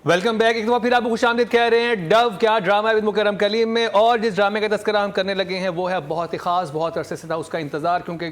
Welcome back. एक दफ़ा फिर आपको खुशामदीद कह रहे हैं डव क्या ड्रामा विद मुकर्रम कलीम में। और जिस ड्रामे का तस्करा हम करने लगे हैं वो है बहुत ही ख़ास, बहुत अरसे से था उसका इंतज़ार, क्योंकि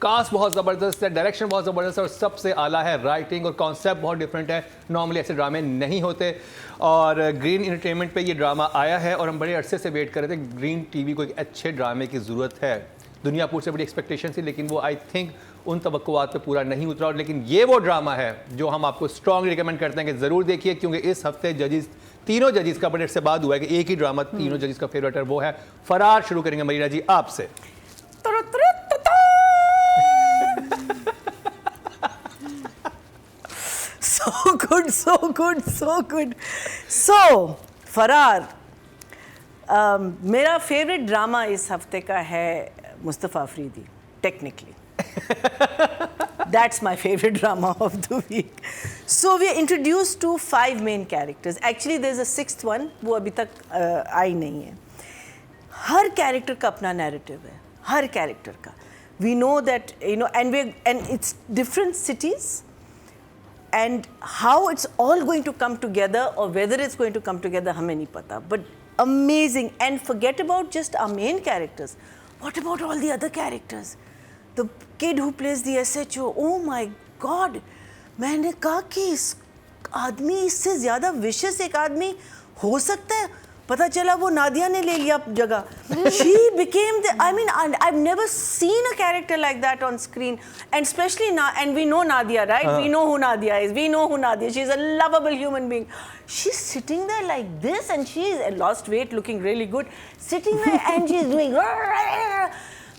कास्ट बहुत ज़बरदस्त है, डायरेक्शन बहुत ज़बरदस्त है और सबसे आला है राइटिंग, और कॉन्सेप्ट बहुत डिफरेंट है। नॉर्मली ऐसे ड्रामे नहीं होते और ग्रीन इंटरटेनमेंट पे ये ड्रामा आया है और हम बड़े अरसे से वेट कर रहे थे। ग्रीन टीवी को एक अच्छे ड्रामे की ज़रूरत है। दुनियापुर से बड़ी एक्सपेक्टेशन थी, लेकिन वो आई थिंक उन तवक्कुआत पे पूरा नहीं उतरा। और लेकिन ये वो ड्रामा है जो हम आपको स्ट्रॉन्गली रिकमेंड करते हैं कि ज़रूर देखिए, क्योंकि इस हफ्ते जजेस तीनों जजेस का बड़े से बाद हुआ है कि एक ही ड्रामा तीनों जजेस का फेवरेट है, वो है फरार। शुरू करेंगे मरीना जी आपसे। So good, so good, so good. So, फरार मेरा फेवरेट ड्रामा इस हफ्ते का है Mustafa Afridi, technically. That's my favorite drama of the week. So we are introduced to 5 main characters. Actually, there's a 6th one, वो अभी तक आई नहीं है. हर कैरेक्टर का अपना नैरेटिव है, हर कैरेक्टर का. We know that, you know, and it's different cities. And how it's all going to come together, or whether it's going to come together, हमें नहीं पता. But amazing. And forget about just our main characters. What about all the other characters? The kid who plays the SHO. Oh my God! मैंने कहा कि इस आदमी इससे ज़्यादा विशेष एक आदमी हो सकता है. पता चला वो नादिया ने ले लिया जगह. She became the, I mean, I've never seen a character like that on screen, and especially now, and we know Nadia, right? We know who Nadia is. We know who Nadia is. She's a lovable human being. She's sitting there like this, and she's lost weight, looking really good, sitting there, and she's doing.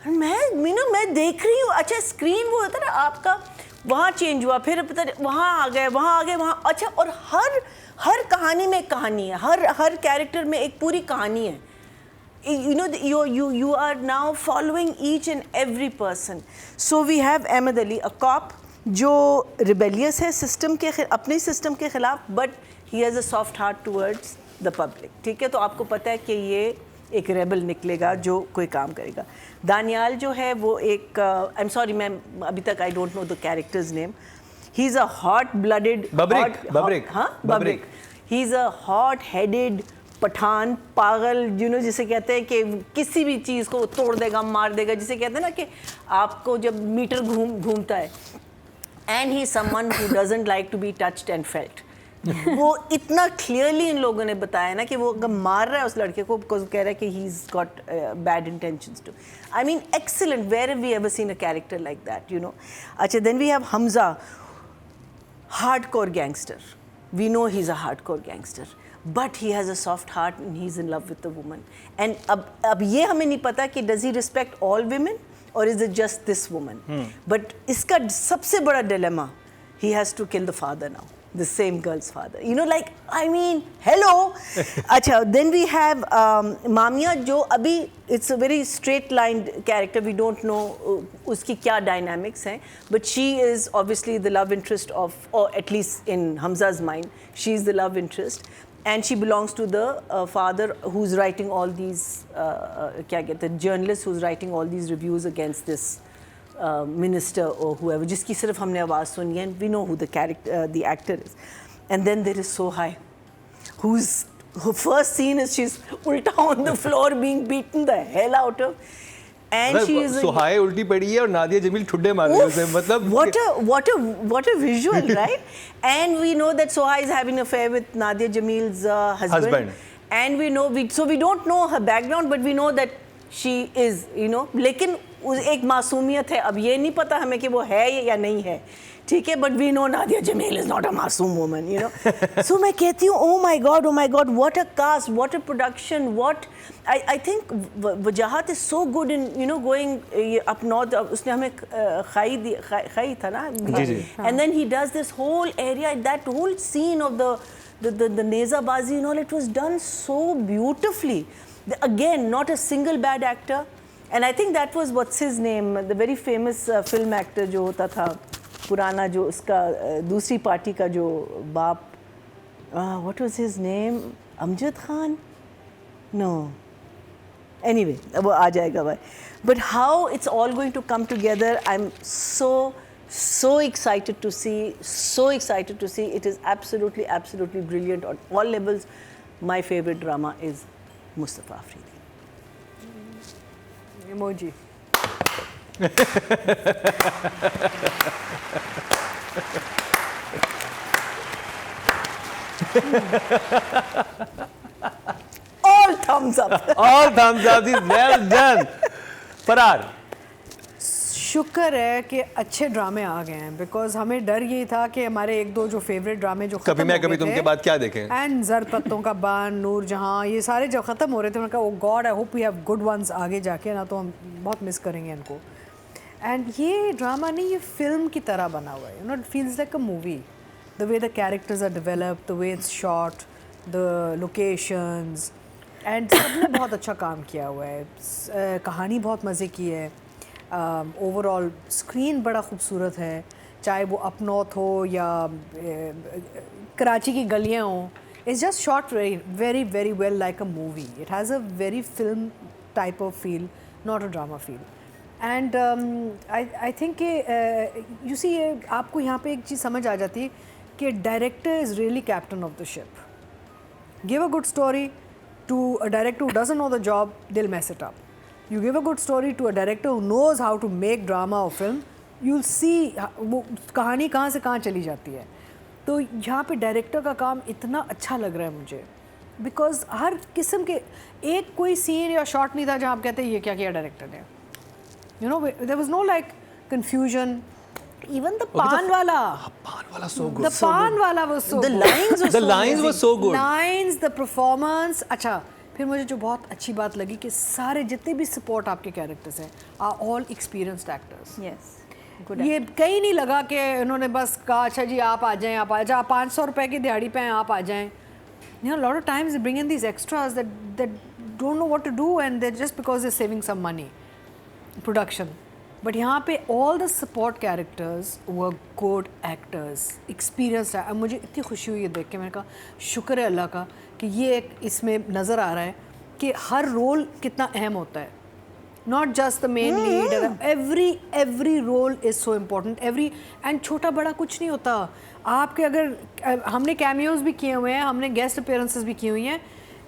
मैं देख रही हूँ. अच्छा, screen वो होता है ना आपका, वहाँ चेंज हुआ, फिर पता वहाँ आ गए, वहाँ. अच्छा, और हर कहानी में एक कहानी है, हर कैरेक्टर में एक पूरी कहानी है. You know, you are now following each and every person. So we have Ahmed Ali, a cop जो rebellious है सिस्टम के, अपने सिस्टम के खिलाफ, but he has a soft heart towards the public. ठीक है, तो आपको पता है कि ये एक रेबल निकलेगा जो कोई काम करेगा. दानियाल जो है वो एक, आई एम सॉरी, मैं अभी तक I don't know the characters name. He is a hot-blooded बब्रिक. He is a hot-headed Pathan, पागल, जिसे कहते हैं कि किसी भी चीज़ को तोड़ देगा, मार देगा, जिसे कहते हैं ना कि आपको जब मीटर घूमता है. And he someone who doesn't like to be touched and felt. वो इतना क्लियरली इन लोगों ने बताया ना कि वो अगर मार रहा है उस लड़के को बिकॉज कह रहा है कि he is got bad intentions too. I mean excellent. Where have we ever seen a character like that, you know. अच्छा, then we have Hamza, hardcore gangster. We know he is a hardcore gangster, but he has a soft heart and he's in love with the woman. And अब ये हमें नहीं पता कि does he respect all women or is it just this woman? But इसका सबसे बड़ा dilemma, he has to kill the father now, the same girl's father. You know, like, I mean, hello. अच्छा, then we have मामिया जो अभी it's a very straight lined character. We don't know उसकी क्या dynamics हैं, but she is obviously the love interest of, or at least in Hamza's mind, she is the love interest. And she belongs to the father who's writing all these, क्या कहते हैं, journalist who's writing all these reviews against this minister or whoever, जिसकी सिर्फ हमने आवाज़ सुनी है, and we know who the actor is. And then there is Sohai, her first scene is she's ulta on the floor being beaten the hell out of. And she is सोहाय उल्टी पड़ी है और नादिया जमील ठुड्डे मार रही है उसे. मतलब what a visual, right? And we know that Sohai is having an affair with Nadia Jamil's husband. And we don't know her background, but we know that she is, you know, लेकिन एक मासूमियत है. अब ये नहीं पता हमें कि वो है या नहीं है, ठीक है, but we know Nadia Jamil is not a मासूम woman, you know. So मैं कहती हूँ, oh my God, what a cast, what a production, what I think Wajahat is so good in, you know, going up north. उसने हमें खाई था ना, and then he does this whole area, that whole scene of the nezabazi and all. It was done so beautifully. Again, not a single bad actor. And I think that was, what's his name, the very famous film actor जो होता था पुराना, जो उसका दूसरी party का जो बाप, what was his name? Amjad Khan? No. Anyway, वो आ जाएगा भाई. But how it's all going to come together, I'm so So excited to see, so excited to see. It is absolutely, absolutely brilliant on all levels. My favorite drama is Mustafa Afridi. Emoji. All thumbs up. All thumbs up. This well done. फरार शुक्र है कि अच्छे ड्रामे आ गए हैं, because हमें डर यही था कि हमारे एक दो जो फेवरेट ड्रामे जो कभी मैं कभी तुम के बाद क्या देखें एंड जर पत्तों का बान, नूर जहां, ये सारे जब खत्म हो रहे थे, मैंने कहा oh god I hope we have good ones आगे जाके, ना तो हम बहुत मिस करेंगे इनको। एंड ये ड्रामा नहीं, ये फिल्म की तरह बना हुआ है, you know, it feels like a movie, the way the characters are developed, the way it's shot, the locations, and सबने बहुत अच्छा काम किया हुआ है। कहानी बहुत मज़े की है, ओवरऑल स्क्रीन बड़ा खूबसूरत है, चाहे वो अप नॉर्थ हो या कराची की गलियाँ हों, it's just shot very very very well like a movie, it has a very film type of feel, not a drama feel. And I think you see, आपको यहाँ पे एक चीज़ समझ आ जाती है कि director is really captain of the ship. Give a good story to a director who doesn't know the job, they'll mess it up. You give a good story to a director who knows how to make drama or film, you'll see वो कहानी कहाँ से कहाँ चली जाती है। तो यहाँ पे डायरेक्टर का काम इतना अच्छा लग रहा है मुझे, बिकॉज हर किस्म के, एक कोई सीन या शॉट नहीं था जहाँ आप कहते हैं ये क्या किया डायरेक्टर ने, you know, there was no like confusion. Even the Pan wala. Pan wala so good. The Pan wala was so The good. lines were The so lines were so good. Lines, the performance. अच्छा, फिर मुझे जो बहुत अच्छी बात लगी कि सारे जितने भी सपोर्ट आपके कैरेक्टर्स हैं are all experienced actors. Yes. Good. ये कहीं नहीं लगा कि उन्होंने बस कहा अच्छा जी आप आ जाएं, आप आ जाएं, 500 रुपए की दिहाड़ी पे हैं, आप आ जाएं। You know, a lot of times they bring in these extras that don't know what to do, and they're just because they're saving some money, production. But यहाँ पे all the support characters were good actors, experienced है। अब मुझे इतनी खुशी हुई है देख के, मैंने कहा शुक्र है अल्लाह का कि ये एक इसमें नज़र आ रहा है कि हर रोल कितना अहम होता है, not just the main lead, every role is so important, every, and छोटा बड़ा कुछ नहीं होता। आपके अगर हमने कैमियोज भी किए हुए हैं, हमने गेस्ट अपीयरेंसेस भी की हुई हैं,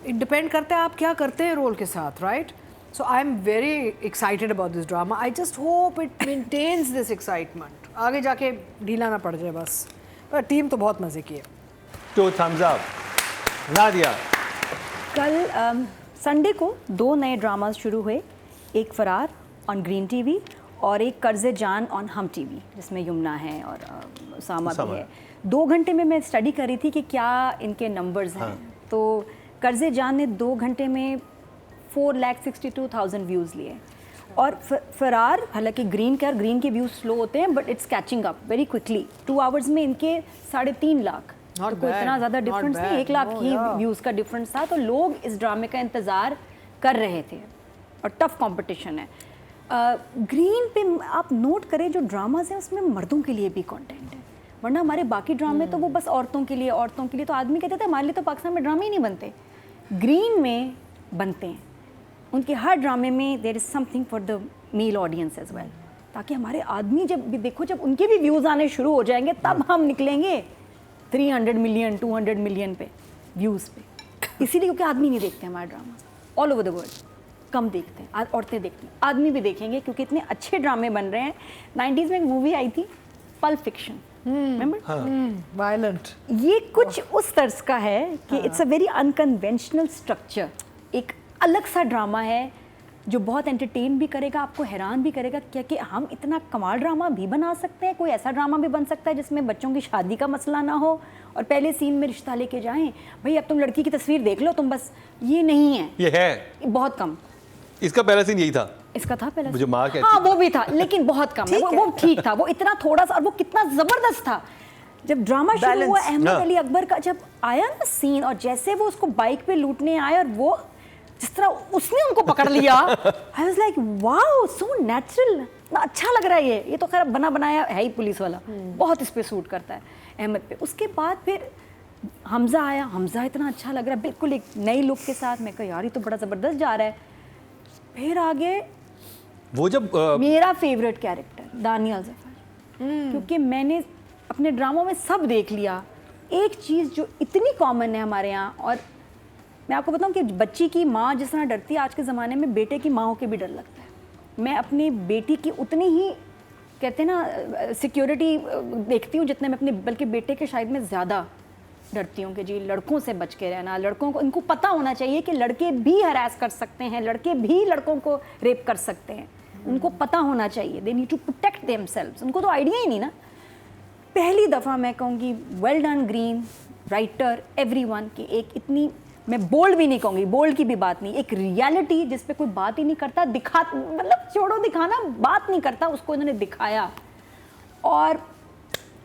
इट डिपेंड करता है आप क्या करते हैं रोल के साथ, right? So I'm very excited about this drama. I just hope it maintains this excitement. आगे जाके ढीला ना पड़ जाए बस। पर टीम तो बहुत मज़े की है। Two thumbs up. नादिया। कल संडे को 2 नए ड्रामास शुरू हुए, एक फरार ऑन ग्रीन टीवी और एक कर्ज़े जान ऑन हम टीवी, जिसमें यमुना है और उसामा भी है। 2 घंटे में मैं स्टडी कर रही थी कि क्या इनके नंबर्स हैं। तो कर्ज़े जान ने 2 घंटे में 4,62,000 व्यूज़ लिए, और फरार, हालांकि ग्रीन के व्यूज़ स्लो होते हैं but it's catching up very quickly. 2 hours में इनके 3.5 लाख, तो कोई इतना ज़्यादा डिफरेंस नहीं, 1 लाख ही व्यूज़ का डिफरेंस था। तो लोग इस ड्रामे का इंतज़ार कर रहे थे और टफ कंपटीशन है। ग्रीन पे आप नोट करें जो ड्रामाज हैं उसमें मर्दों के लिए भी कंटेंट है, वरना हमारे बाकी ड्रामे तो वो बस औरतों के लिए, तो आदमी कहते थे हमारे लिए तो पाकिस्तान में ड्रामे ही नहीं बनते, ग्रीन में बनते हैं। उनके हर ड्रामे में there is something for the male audience as well, ताकि हमारे आदमी जब भी देखो, जब उनके भी व्यूज़ आने शुरू हो जाएंगे तब हम निकलेंगे 300 मिलियन 200 मिलियन पे व्यूज़ पे। इसीलिए क्योंकि आदमी नहीं देखते हमारे drama all over the world, कम देखते हैं, औरतें देखती हैं, आदमी भी देखेंगे क्योंकि इतने अच्छे ड्रामे बन रहे हैं। 90s में एक मूवी आई थी पल्प फिक्शन, रिमेंबर, वायलेंट। ये कुछ उस तर्ज का है कि it's a very unconventional structure, एक अलग सा ड्रामा है जो बहुत एंटरटेन भी करेगा, आपको हैरान भी करेगा क्या कि हम इतना कमाल ड्रामा भी बना सकते हैं, कोई ऐसा ड्रामा भी बन सकता है जिसमें बच्चों की शादी का मसला ना हो और पहले सीन में रिश्ता लेके जाएं, भाई अब तुम लड़की की तस्वीर देख लो तुम, बस ये नहीं है, ये है बहुत कम। इसका पहला सीन यही था, इसका था पहला मुझे माँ कहती, हाँ वो भी था लेकिन बहुत कम है, वो ठीक था, वो इतना थोड़ा सा, और वो कितना ज़बरदस्त था। जब ड्रामा शुरू हुआ, अहमद अली अकबर का जब आया ना सीन, और जैसे वो उसको बाइक पे लूटने आए और वो जिस तरह उसने उनको पकड़ लिया, I was like wow, so natural, ना अच्छा लग रहा है ये तो खैर बना बनाया है ही पुलिस वाला, बहुत इस पे सूट करता है अहमद पे। उसके बाद फिर हमजा आया, हमजा इतना अच्छा लग रहा है, बिल्कुल एक नई लुक के साथ। मैं कहा यार ये तो बड़ा ज़बरदस्त जा रहा है। फिर आगे वो जब मेरा फेवरेट कैरेक्टर दानियल ज़फ़र, क्योंकि मैंने अपने ड्रामों में सब देख लिया। एक चीज़ जो इतनी कॉमन है हमारे यहाँ, और मैं आपको बताऊँ कि बच्ची की माँ जिस तरह डरती है आज के ज़माने में, बेटे की माँ के भी डर लगता है। मैं अपनी बेटी की उतनी ही, कहते हैं ना, सिक्योरिटी देखती हूँ जितने मैं अपने, बल्कि बेटे के शायद मैं ज़्यादा डरती हूँ कि जी लड़कों से बच के रहना। लड़कों को, इनको पता होना चाहिए कि लड़के भी हरास कर सकते हैं, लड़के भी लड़कों को रेप कर सकते हैं। उनको पता होना चाहिए, they need to protect themselves. उनको तो आइडिया ही नहीं ना। पहली दफ़ा मैं कहूँगी well done green writer everyone की एक इतनी, मैं बोल्ड भी नहीं कहूँगी, बोल्ड की भी बात नहीं, एक रियलिटी जिस पे कोई बात ही नहीं करता, मतलब छोड़ो दिखाना, बात नहीं करता, उसको इन्होंने दिखाया। और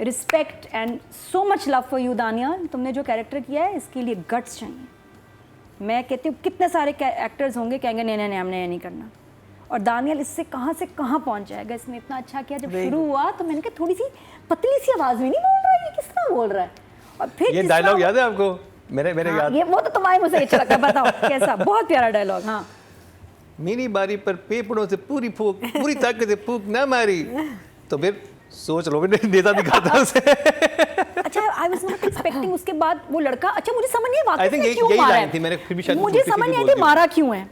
respect and so much love for you Daniyal, तुमने जो कैरेक्टर किया है इसके लिए गट्स चाहिए। मैं कहती हूँ कितने सारे एक्टर्स होंगे कहेंगे नहीं नहीं नहीं हमने ये नहीं करना, और दानियल इससे कहाँ पहुँच जाएगा। इसने इतना अच्छा किया। जब शुरू हुआ तो मैंने कहा थोड़ी सी पतली सी आवाज़ में नहीं बोल रहा है, ये किस तरह बोल रहा है। और फिर ये डायलॉग याद है आपको? मेरे याद, ये वो तो तुम्हारे मुझसे अच्छा लगा। बताओ कैसा, बहुत प्यारा डायलॉग। हाँ, मेरी बारी पर पेपड़ों से पूरी फूक, पूरी ताकत से फूक ना मारी, तो फिर सोच लो नेता दिखाता उसे। अच्छा, आई वाज नॉट एक्सपेक्टिंग। उसके बाद वो लड़का, अच्छा मुझे समझ नहीं वाकई में क्यों यही मारा लाइन थी, है, मैंने फिर भी शायद मुझे समझ नहीं आया कि मारा क्यों है।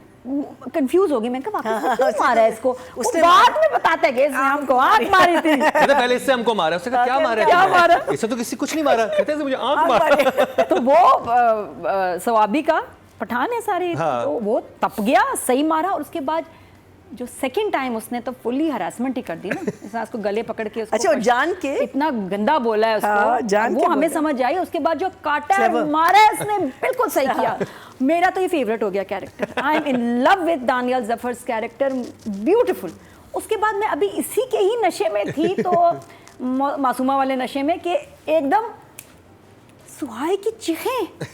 कंफ्यूज हो गई मैं, कहा वाकई में क्यों मारा है इसको। उसने बाद में बताता है कि इसने हमको आंख मारी थी। कहता पहले इससे हमको मारा, उसने कहा क्या मारा, क्या मारा? इससे तो किसी कुछ नहीं मारा, कहते हैं मुझे आंख मारा। तो वो सवाबी का पठान है सारे। हाँ। तो वो तप गया, सही मारा। और उसके बाद जो सेकंड टाइम उसने तो फुल्ली हरासमेंट ही कर दी ना, जैसे उसको गले पकड़ के उसको अच्छा, जान के इतना गंदा बोला है उसको। हाँ, जान वो के हमें बोला। समझ आई। उसके बाद जो काटा है, मारा है उसने, बिल्कुल सही किया। मेरा तो ये फेवरेट हो गया character. I am in love with Daniyal Zafar's character, beautiful. उसके बाद मैं अभी इसी के ही नशे में थी, तो मासूमा वाले नशे में, कि एकदम सुहाई की चीखें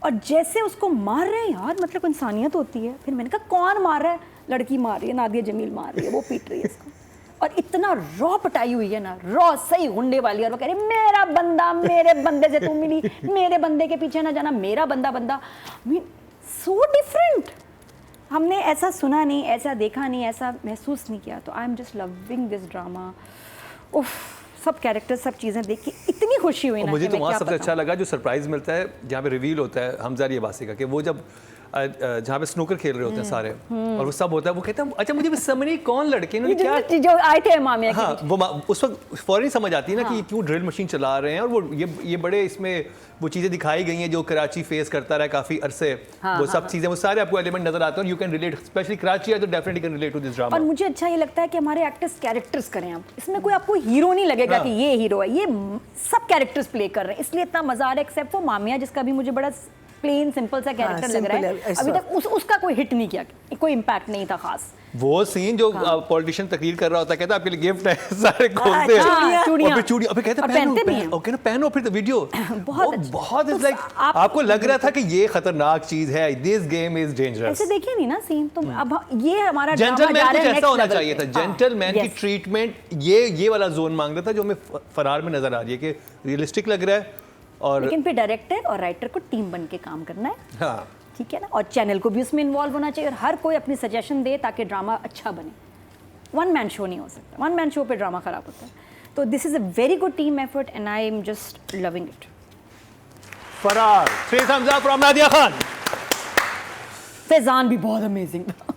और जैसे उसको मार रहे हैं यार, मतलब इंसानियत होती है। फिर मैंने कहा कौन मार रहा है? लड़की मार रही है, नादिया जमील मार रही है, वो पीट रही है इसको। और इतना रॉ पटाई हुई है ना, रॉ सही गुंडे वाली। और वो कह रही मेरा बंदा, मेरे बंदे से तू मिली, मेरे बंदे के पीछे ना जाना, मेरा बंदा। Mean so different. हमने ऐसा सुना नहीं, ऐसा देखा नहीं, ऐसा महसूस नहीं किया। तो I am just loving this drama. उफ, सब कैरेक्टर, सब चीज़ें देख के इतनी खुशी हुई ना। मुझे तो वहाँ सबसे अच्छा लगा जो सरप्राइज मिलता है जहाँ पे रिवील होता है हमजा रियाबासी का, कि वो जब जहाँ पे स्नूकर खेल रहे होते हैं सारे, और वो सब होता है, वो कहता है अच्छा मुझे भी समझ नहीं कौन लड़के इन्होंने क्या, जो आए थे मामिया के हाँ, बीच। वो उस वक्त फौरन समझ आती है ना कि क्यों ड्रिल मशीन चला रहे हैं। और वो ये बड़े इसमें वो चीज़ें दिखाई गई हैं जो कराची फेस करता रहा काफ़ी अरसे। वो सब चीज़ें, वो सारे आपको एलिमेंट नजर आते हैं, और you can relate, specially Karachi है तो definitely can relate to this drama. और मुझे अच्छा ये लगता है कि हमारे एक्टर्स कैरेक्टर्स करें। अब इसमें कोई आपको हीरो नहीं लगेगा कि ये हीरो है, ये सब कैरेक्टर्स प्ले कर रहे हैं, इसलिए इतना मजा आ रहा है। एक्सेप्ट वो मामिया जिसका भी मुझे बड़ा प्लेन सिंपल सा कैरेक्टर लग रहा है, अभी तक उसका कोई हिट नहीं किया, कोई इम्पैक्ट नहीं था खास। वो सीन जो पॉलिटिशियन तकरीर कर रहा होता है, कहता है आपके लिए गिफ्ट है, सारे खोलते हैं, चूड़ियां, और फिर चूड़ियां, और फिर कहते हैं पहनो, फिर वीडियो बहुत इज लाइक, आपको लग रहा था कि ये खतरनाक चीज है, दिस गेम इज डेंजरस। ऐसे देखिए नहीं ना सीन, तो अब ये हमारा जेंटलमैन कुछ ऐसा होना चाहिए था, जेंटलमैन की ट्रीटमेंट ये वाला जोन मांग रहा था, जो हमें फरार में नजर आ रही है कि रियलिस्टिक लग रहा है। और लेकिन फिर डायरेक्टर और राइटर को टीम बन के काम करना है, हाँ, ठीक है ना, और चैनल को भी उसमें इन्वॉल्व होना चाहिए, और हर कोई अपनी सजेशन दे ताकि ड्रामा अच्छा बने। वन मैन शो नहीं हो सकता, वन मैन शो पे ड्रामा खराब होता है। तो this is a very good team effort and I am just loving it. फरार, श्री हमजा फ्रॉम नादिया खान। फैजान भी बहुत अमेजिंग था,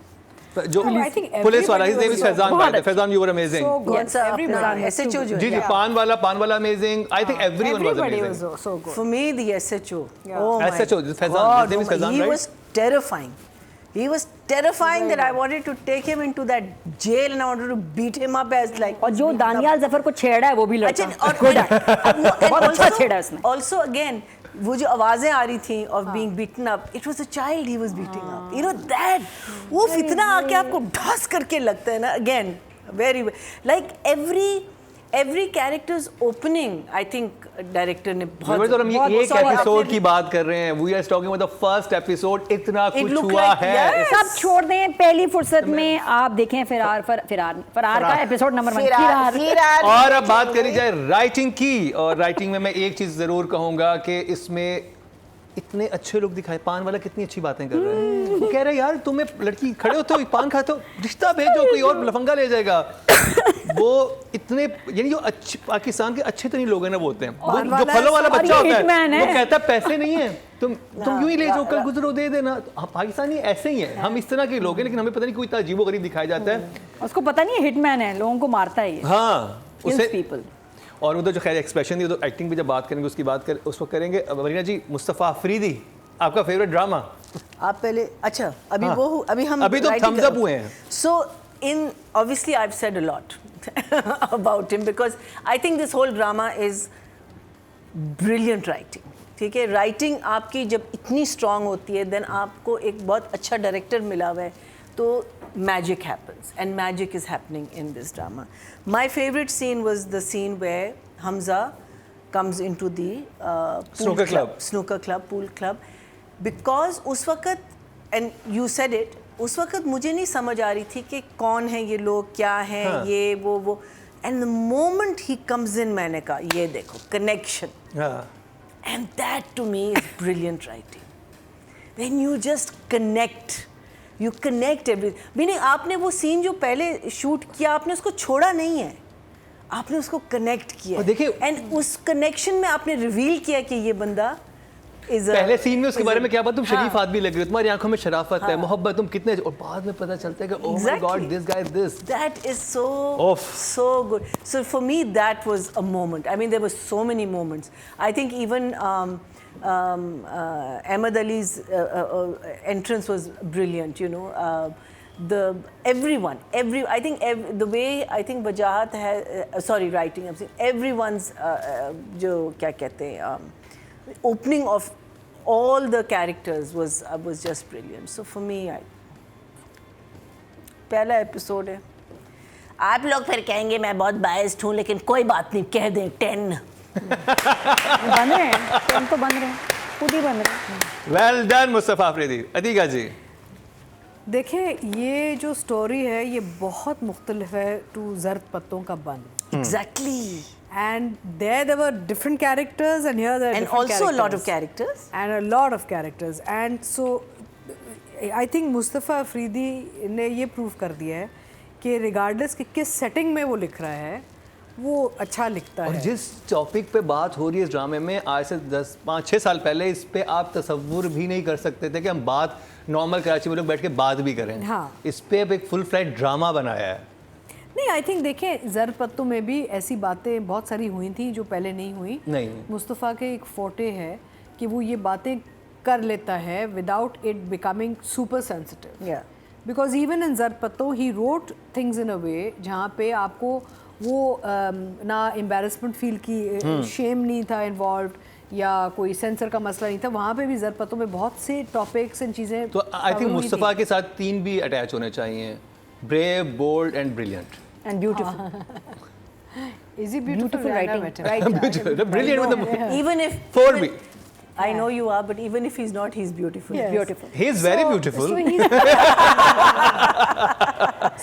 जो पुलिस वाला, his name is Faizan, Faizan you were amazing। SHO जो जी, पान वाला amazing। I think everyone was amazing। so good. For me, the SHO. Oh my SHO, Faizan, his name is Faizan, he right? was terrifying. He was terrifying that I wanted to take him into that jail and I wanted to beat him up as like. और जो दानियाल जफर को छेड़ा है वो भी लड़का अच्छा, good है, बहुत अच्छा छेड़ा है उसने। Also again, वो जो आवाजें आ रही थी of being beaten up, it was a child he was beating up. You know that, वो इतना आके आपको ढास करके लगता है ना, again very like every character's opening, I think director ने बहुत हम ये एक एपिसोड की बात कर रहे हैं, we are talking about the first episode, इतना कुछ हुआ है। सब छोड़ दें, पहली फुर्सत में आप देखें फरार का एपिसोड नंबर 1 फिरार। और अब बात करी जाए राइटिंग की, और राइटिंग में मैं एक चीज जरूर कहूंगा कि इसमें इतने अच्छे लोग दिखाए, पान वाला कितनी अच्छी बातें कर रहा है, वो कह रहे यार तुम्हें लड़की खड़े होते हो पान खाते हो, रिश्ता भेजो, कोई और लफंगा ले जाएगा। वो इतने यानी जो अच्छे पाकिस्तान के अच्छे तरीन लोग हैं ना वो होते हैं, वो जो फलों वाला बच्चा होता है वो कहता है पैसे नहीं है तुम यूं ही ले जाओ, कल गुजरो दे देना। तो पाकिस्तानी ऐसे ही है, हम इस तरह के लोग हैं, लेकिन हमें पता नहीं कोई इतना अजीबोगरीब दिखाया जाता है। उसको पता नहीं है हिटमैन है, लोगों को मारता है ये। हाँ Kills people. और उधर जो खैर एक्सप्रेशन दी, तो एक्टिंग भी जब बात करेंगे उसकी बात कर उस वक्त करेंगे। वरीना जी, मुस्तफ़ा अफरीदी आपका फेवरेट ड्रामा? आप पहले अच्छा अभी हाँ। वो हम अभी तो thumbs up हुए हैं। So in obviously I have said a lot about him because I think this whole drama is brilliant writing. ठीक है, राइटिंग आपकी जब इतनी स्ट्रांग होती है देन आपको एक बहुत अच्छा डायरेक्टर मिला हुआ है तो magic happens and magic is happening in this drama. My favorite scene was the scene where Hamza comes into the snooker club, pool club, because उस वक़्त and you said it, उस वक़्त मुझे नहीं समझ आ रही थी कि कौन है ये लोग, क्या हैं हाँ. ये वो and the moment he comes in मैंने कहा ये देखो connection, हाँ. and that to me is brilliant writing. When you just connect. You connect everything. Meaning आपने वो सीन जो पहले शूट किया आपने उसको छोड़ा नहीं है, आपने उसको कनेक्ट किया। देखिए एंड उस कनेक्शन में आपने रिवील किया कि ये बंदा इज पहले सीन में उसके बारे में क्या बात, तुम शरीफ आदमी लग रही हो, तुम्हारी आंखों में शराफत है, मोहब्बत, तुम कितने, और बाद में पता चलता है कि oh my God this guy this, that is so good. So for me that was a moment. I mean there were so many moments. I think even Ahmed Ali's entrance was brilliant, you know. I think the way I think Wajahat has writing, I'm saying everyone's जो क्या कहते हैं opening of all the characters was just brilliant. So for me, पहला episode है। आप लोग फिर कहेंगे मैं बहुत biased हूँ, लेकिन कोई बात नहीं, कह दें 10 बन रहे हैं, तुम तो बन रहे हैं, खुद ही बन रहे हैं। Well done Mustafa Afridi. अतीका जी, देखिए ये जो स्टोरी है ये बहुत मुख्तलिफ है टू ज़र्द पत्तों का बन। Exactly. And there were different characters and here there are And different also characters. a lot of characters. And a lot of characters. And so I think Mustafa Afridi ने ये प्रूव कर दिया है कि रिगार्डलेस कि किस सेटिंग में वो लिख रहा है वो अच्छा लिखता और है। जिस टॉपिक पे बात हो रही है इस ड्रामे में, आज से 5-6 साल पहले इस पे आप तसव्वुर भी नहीं कर सकते थे कि हम बात नॉर्मल कराची में लोग बैठ के बात भी करें। हाँ। इस पे अब एक फुल फ्लैट ड्रामा बनाया है। नहीं, आई थिंक देखें ज़र पत्तों में भी ऐसी बातें बहुत सारी हुई थी जो पहले नहीं हुई। नहीं। मुस्तफ़ा के एक फोटे है कि वो ये बातें कर लेता है without it becoming super sensitive. Yeah. Because even in Zard Patton he wrote things in अ वे जहाँ पे आपको वो ना एम्बेरसमेंट फील की, शेम नहीं था इन्वॉल्व या कोई सेंसर का मसला नहीं था। वहाँ पे भी ज़र पत्तों में बहुत से टॉपिक्स एंड चीज़ें। तो आई थिंक मुस्तफ़ा के साथ 3 भी अटैच होने चाहिए, brave, bold and brilliant. And beautiful. Is he Beautiful writing. Right. Brilliant with the Even if 4 भी। I know you are, but even if he's not, he's beautiful. Yes. Beautiful. He is very beautiful.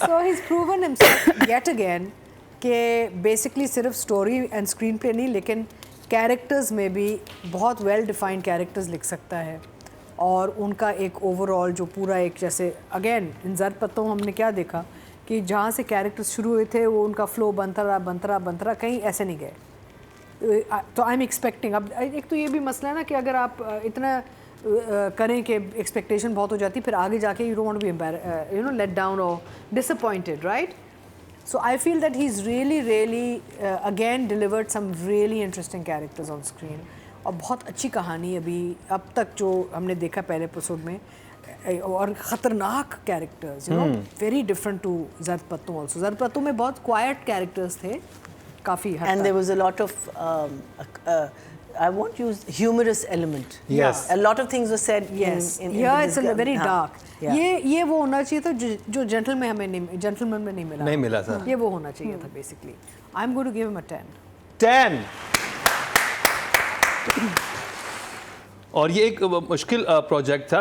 So he's proven himself yet again कि basically सिर्फ story and screen play नहीं लेकिन characters में भी बहुत well defined characters लिख सकता है और उनका एक ओवरऑल जो पूरा एक जैसे अगेन इन ज़र पत्तों हमने क्या देखा कि जहाँ से कैरेक्टर्स शुरू हुए थे वो उनका फ्लो बनता रहा कहीं ऐसे नहीं गए। तो आई एम एक्सपेक्टिंग अब एक तो ये भी मसला है ना कि अगर आप इतना करें कि एक्सपेक्टेशन बहुत हो जाती फिर आगे जाके you don't want to be let down और disappointed, right? So I feel that he's really again delivered some really interesting characters on screen और बहुत अच्छी कहानी अभी अब तक जो हमने देखा पहले एपिसोड में और ख़तरनाक characters, you know, very different to Zard Patton also. ज़र पत्तों में बहुत क्वाइट कैरेक्टर्स थे काफ़ी हद And there was a lot of, I won't use humorous element. Yes. A lot of things were said Yes. in Yeah, this it's very dark. Yeah. ये वो होना चाहिए था जो जेंटलमैन में नहीं मिला। नहीं मिला था। ये वो होना चाहिए था basically. I am going to give him a 10। और ये एक मुश्किल प्रोजेक्ट था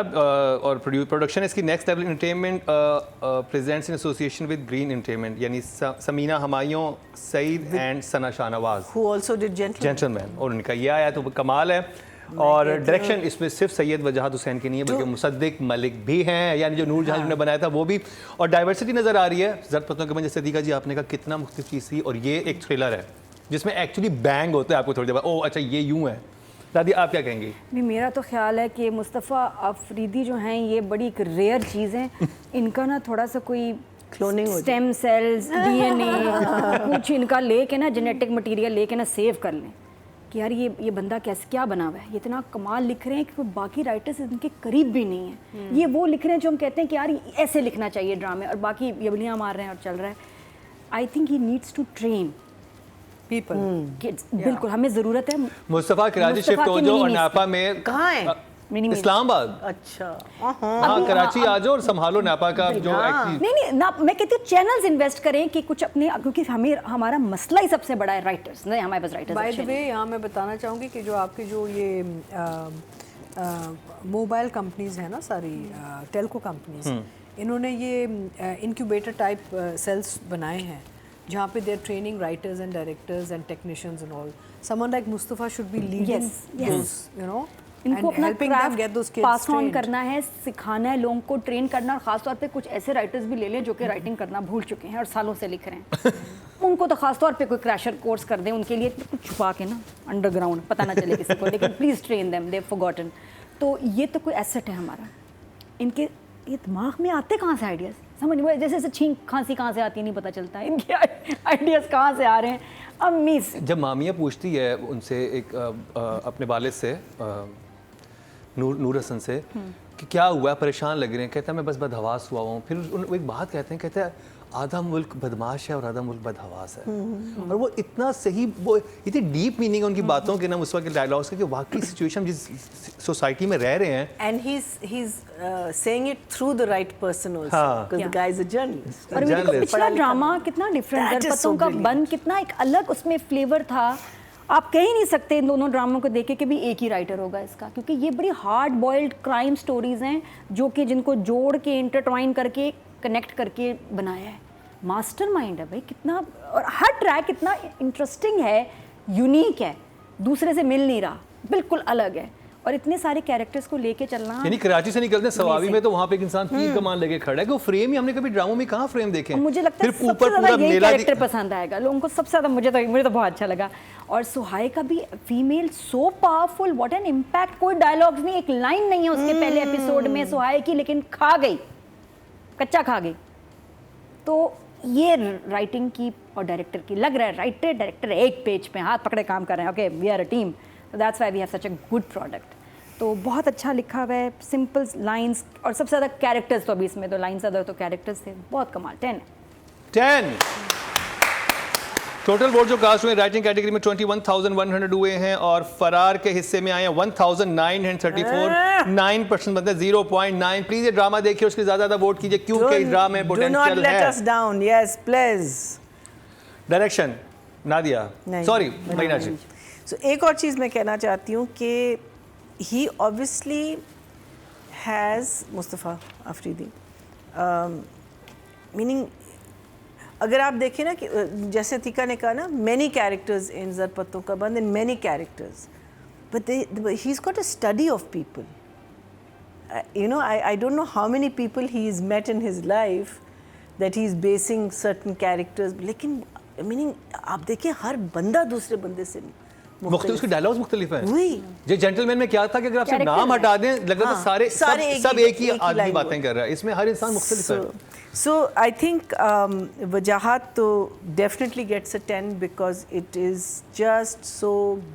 और प्रोडक्शन इसकी next level entertainment presents in association with green entertainment, यानी Samina Humayun, Saeed and Sana Shahnawaz Who also did Gentleman. Gentleman, और उनका ये आया तो कमाल है। और डायरेक्शन इसमें सिर्फ सैयद वजाहत हुसैन की नहीं है बल्कि मुसद्दिक मलिक भी हैं, यानी जो नूर जहां ने बनाया था वो भी, और डाइवर्सिटी नज़र आ रही है ज़र्द पत्तों के में। जैसे दीका जी आपने कहा कितना मुख्तलिफ चीज़ थी, और ये एक थ्रिलर है जिसमें एक्चुअली बैंग होता है आपको थोड़ी देर बाद, ओह अच्छा ये यूँ है। दादी आप क्या कहेंगी? नहीं, मेरा तो ख्याल है कि मुस्तफ़ा अफरीदी जो हैं ये बड़ी एक रेयर चीज़ है, इनका ना थोड़ा सा कोई क्लोनिंग हो स्टेम सेल्स डीएनए कुछ इनका लेके ना जेनेटिक मटेरियल लेके ना सेव कर लें कि यार ये बंदा कैसे क्या बना हुआ है, ये इतना कमाल लिख रहे हैं कि कोई बाकी राइटर्स इनके करीब भी नहीं है। ये वो लिख रहे हैं जो हम कहते हैं कि यार ऐसे लिखना चाहिए ड्रामे, और बाकी यबलियाँ मार रहे हैं और चल रहा है। I think he needs to train people. Kids, बिल्कुल हमें ज़रूरत है। मुस्तफ़ा कराची मुस्तफ़ा शिफ्ट हो की जाओ मिनी और मिस। नापा में कहाँ है? इस्लामाबाद, अच्छा हाँ कराची आ जाओ और संभालो नापा का जो actually- नहीं ना, मैं कहती हूँ चैनल्स इन्वेस्ट करें कि कुछ अपने, क्योंकि हमारा मसला ही सबसे बड़ा है राइटर्स नहीं, हमारे पास राइटर्स बाय द वे यहाँ मैं बताना चाहूँगी कि जो आपकी जो ये मोबाइल कंपनीज हैं ना सारी टेलको कंपनीज, इन्होंने ये इंक्यूबेटर टाइप सेल्स बनाए हैं जहाँ पे there training writers and directors and technicians and all. Someone like Mustafa should be leading those, you know, इनको अपना क्राफ्ट पास ऑन करना है, सिखाना है, लोगों को ट्रेन करना, और ख़ासतौर पे कुछ ऐसे राइटर्स भी ले लें जो कि राइटिंग करना भूल चुके हैं और सालों से लिख रहे हैं उनको तो ख़ासतौर पे कोई क्रैशर कोर्स कर दें उनके लिए, कुछ छुपा के ना अंडरग्राउंड, पता ना चले किसी को, लेकिन please train them, they forgotten. तो ये तो कोई एसेट है हमारा. इनके ये दिमाग में आते कहाँ से आइडियाज़, समझ में जैसे जैसे छींक खांसी कहाँ से आती है नहीं पता चलता है, इनके आइडियाज़ कहाँ से आ रहे हैं. अमेजिंग. जब मामिया पूछती है उनसे एक अपने वालिद से नूर हसन से कि क्या हुआ, परेशान लग रहे हैं, कहता है मैं बस बदहवास हुआ हूँ. फिर वो एक बात कहते हैं, कहते हैं आधा मुल्क बदमाश है और आधा मुल्क बदहवास है. और वो इतना सही, वो इतनी डीप मीनिंग है उनकी बातों के ना, उस वक्त के डायलॉग्स के, कि वाकई सिचुएशन जिस सोसाइटी में रह रहे हैं. And he's saying it through the right person also, हाँ. because the guy is a journalist. और देखो journalist. पिछला ड्रामा कितना डिफरेंट, That is दरपतों so का brilliant. बंद कितना एक अलग उसमें फ्लेवर था. आप कह ही नहीं सकते इन दोनों ड्रामों को देखे कि भी एक ही राइटर होगा इसका, क्योंकि ये बड़ी हार्ड बॉइल्ड क्राइम स्टोरीज हैं जो कि जिनको जोड़ के इंटरट्वाइन करके कनेक्ट करके बनाया है. मास्टरमाइंड है भाई कितना, और हर ट्रैक इतना इंटरेस्टिंग है, यूनिक है, दूसरे से मिल नहीं रहा, बिल्कुल अलग है, और इतने सारे कैरेक्टर्स को लेके चलना. यानी कराची से निकलते हैं सवावी में तो वहाँ पे एक इंसान तीर कमान लेके खड़ा है, कि वो फ्रेम ही हमने कभी ड्रामों में कहाँ फ्रेम देखे हैं. मुझे लगता है फिर सबसे ऊपर ज़्यादा पूरा यही मेला कैरेक्टर पसंद आएगा लोगों को सबसे ज़्यादा. मुझे तो बहुत अच्छा लगा. और सुहाय का भी female so powerful, what an impact. कोई डायलॉग्स नहीं, एक लाइन नहीं है उसके पहले एपिसोड में सुहाय की, लेकिन खा गई, कच्चा खा गई. तो ये राइटिंग की और डायरेक्टर की, लग रहा है राइटर डायरेक्टर एक पेज पे हाथ पकड़े काम कर रहे हैं. Okay, we are a team, so that's why we have such a good product. तो बहुत अच्छा लिखा हुआ है, सिंपल लाइंस, और सबसे ज़्यादा कैरेक्टर्स. तो अभी इसमें तो लाइंस ज़्यादा, तो कैरेक्टर्स थे बहुत कमाल. 10 टोटल वोट जो कास्ट हुए राइटिंग कैटेगरी में 21,100 हुए हैं, और फरार के हिस्से में आए हैं 1,934. 9% बनते हैं 0.9. प्लीज ये ड्रामा देखिए, उसके ज्यादा वोट कीजिए क्योंकि इस ड्रामे में Do not पोटेंशियल let है. us down. Yes, please. Direction Nadia, नहीं, सॉरी महीना जी. So एक और चीज़ मैं कहना चाहती हूँ कि he obviously has Mustafa Afridi, meaning अगर आप देखें ना कि जैसे तीका ने कहा ना, many characters in ज़रपत्तों का बंद, and many characters, but he's got a study of people. You know, I don't know how many people he's met in his life that he's basing certain characters, लेकिन meaning आप देखिए हर बंदा दूसरे बंदे से मुख्तलिफ, उसके डायलॉग्स मुख्तलिफ हैं. वही जो जेंटलमैन में क्या था कि अगर आप सिर्फ Character नाम है. हटा दें लगता है हाँ, सारे सब एक ही आदमी line बातें कर रहा है. इसमें हर इंसान मुख्तलिफ है. So I think वजाहत तो definitely gets a 10 because it is just so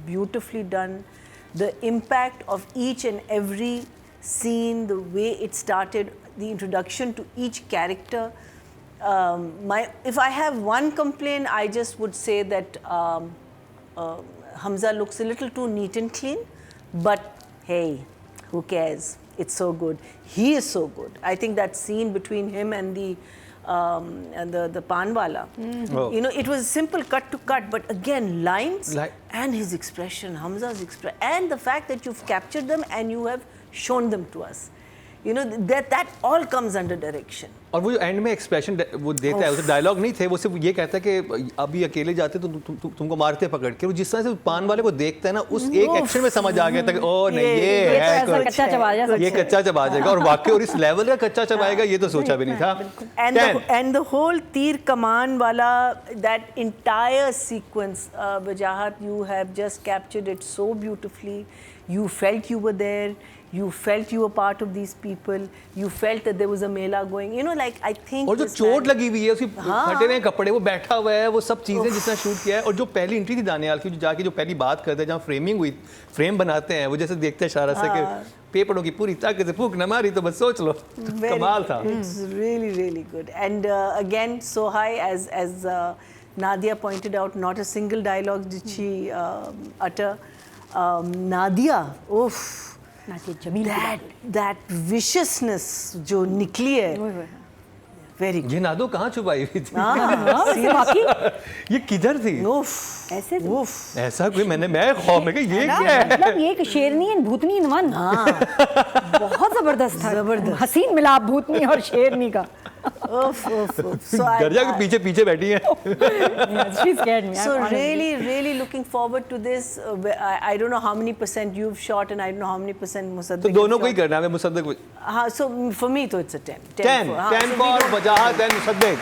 beautifully done. The impact of each and every scene, the way it started, the introduction to each character. If I have one complaint, I just would say that Hamza looks a little too neat and clean, but hey, who cares? It's so good. He is so good. I think that scene between him and the Panwala, Oh. you know, it was simple cut to cut, but again, lines and his expression, Hamza's expression, and the fact that you've captured them and you have shown them to us. You know, that all comes under direction. और वो जो and में expression वो देता है, उसे dialogue नहीं थे, वो सिर्फ ये कहता है कि अभी अकेले जाते तो तुमको मारते पकड़ के। वो जिस तरह से पान वाले को देखता है ना, उस एक एक्शन में समझ आ गया था कि ओ नहीं ये तो है ऐसा कच्चा चबा जा ये कच्चा चबा जाएगा, और वाकई और इस लेवल का कच्चा चबाएगा ये तो सोचा भी नहीं था। And the whole तीर कमान वाला, that entire sequence, Wajahat, you have just captured it so beautifully. You felt you were there. You felt you were part of these people. You felt that there was a mela going. You know, like I think. और जो चोट लगी हुई है, उसकी फटे हुए कपड़े, वो बैठा हुआ है, वो सब चीजें जिसने शूट किया है। और जो पहली एंट्री थी दानियाल की, जो जाके जो पहली बात करते हैं, जहाँ फ्रेमिंग हुई, फ्रेम बनाते हैं, वो जैसे देखते हैं इशारा से कि पेपरों की पूरी ताकत से फूंक न मारी तो बस सोच लो, कमाल था। It's really, really good. And again, Sohai, as Nadia pointed out, not a single dialogue did she utter. Nadia, oof. that viciousness जो निकली है, very good. ये नादो कहाँ छुपाई हुई थी? बाकी ये किधर थी? Oof. ऐसे Oof. ऐसा कोई मैं खौफ में कि ये क्या है? मतलब ये एक शेरनी एंड भूतनी नमन, बहुत जबरदस्त था, जबरदस्त। हसीन मिलाप भूतनी और शेरनी का। Oof, oof, oof. So दरिया के पीछे पीछे बैठी है। She scared me. So honestly. really looking forward to this. I don't know how many % you've shot and I don't know how many % Musaddiq. तो दोनों को ही have करना है, मुसद्दिक। shot. हाँ, so for me तो it's a 10. 10 for Wajahat and Mossadegh.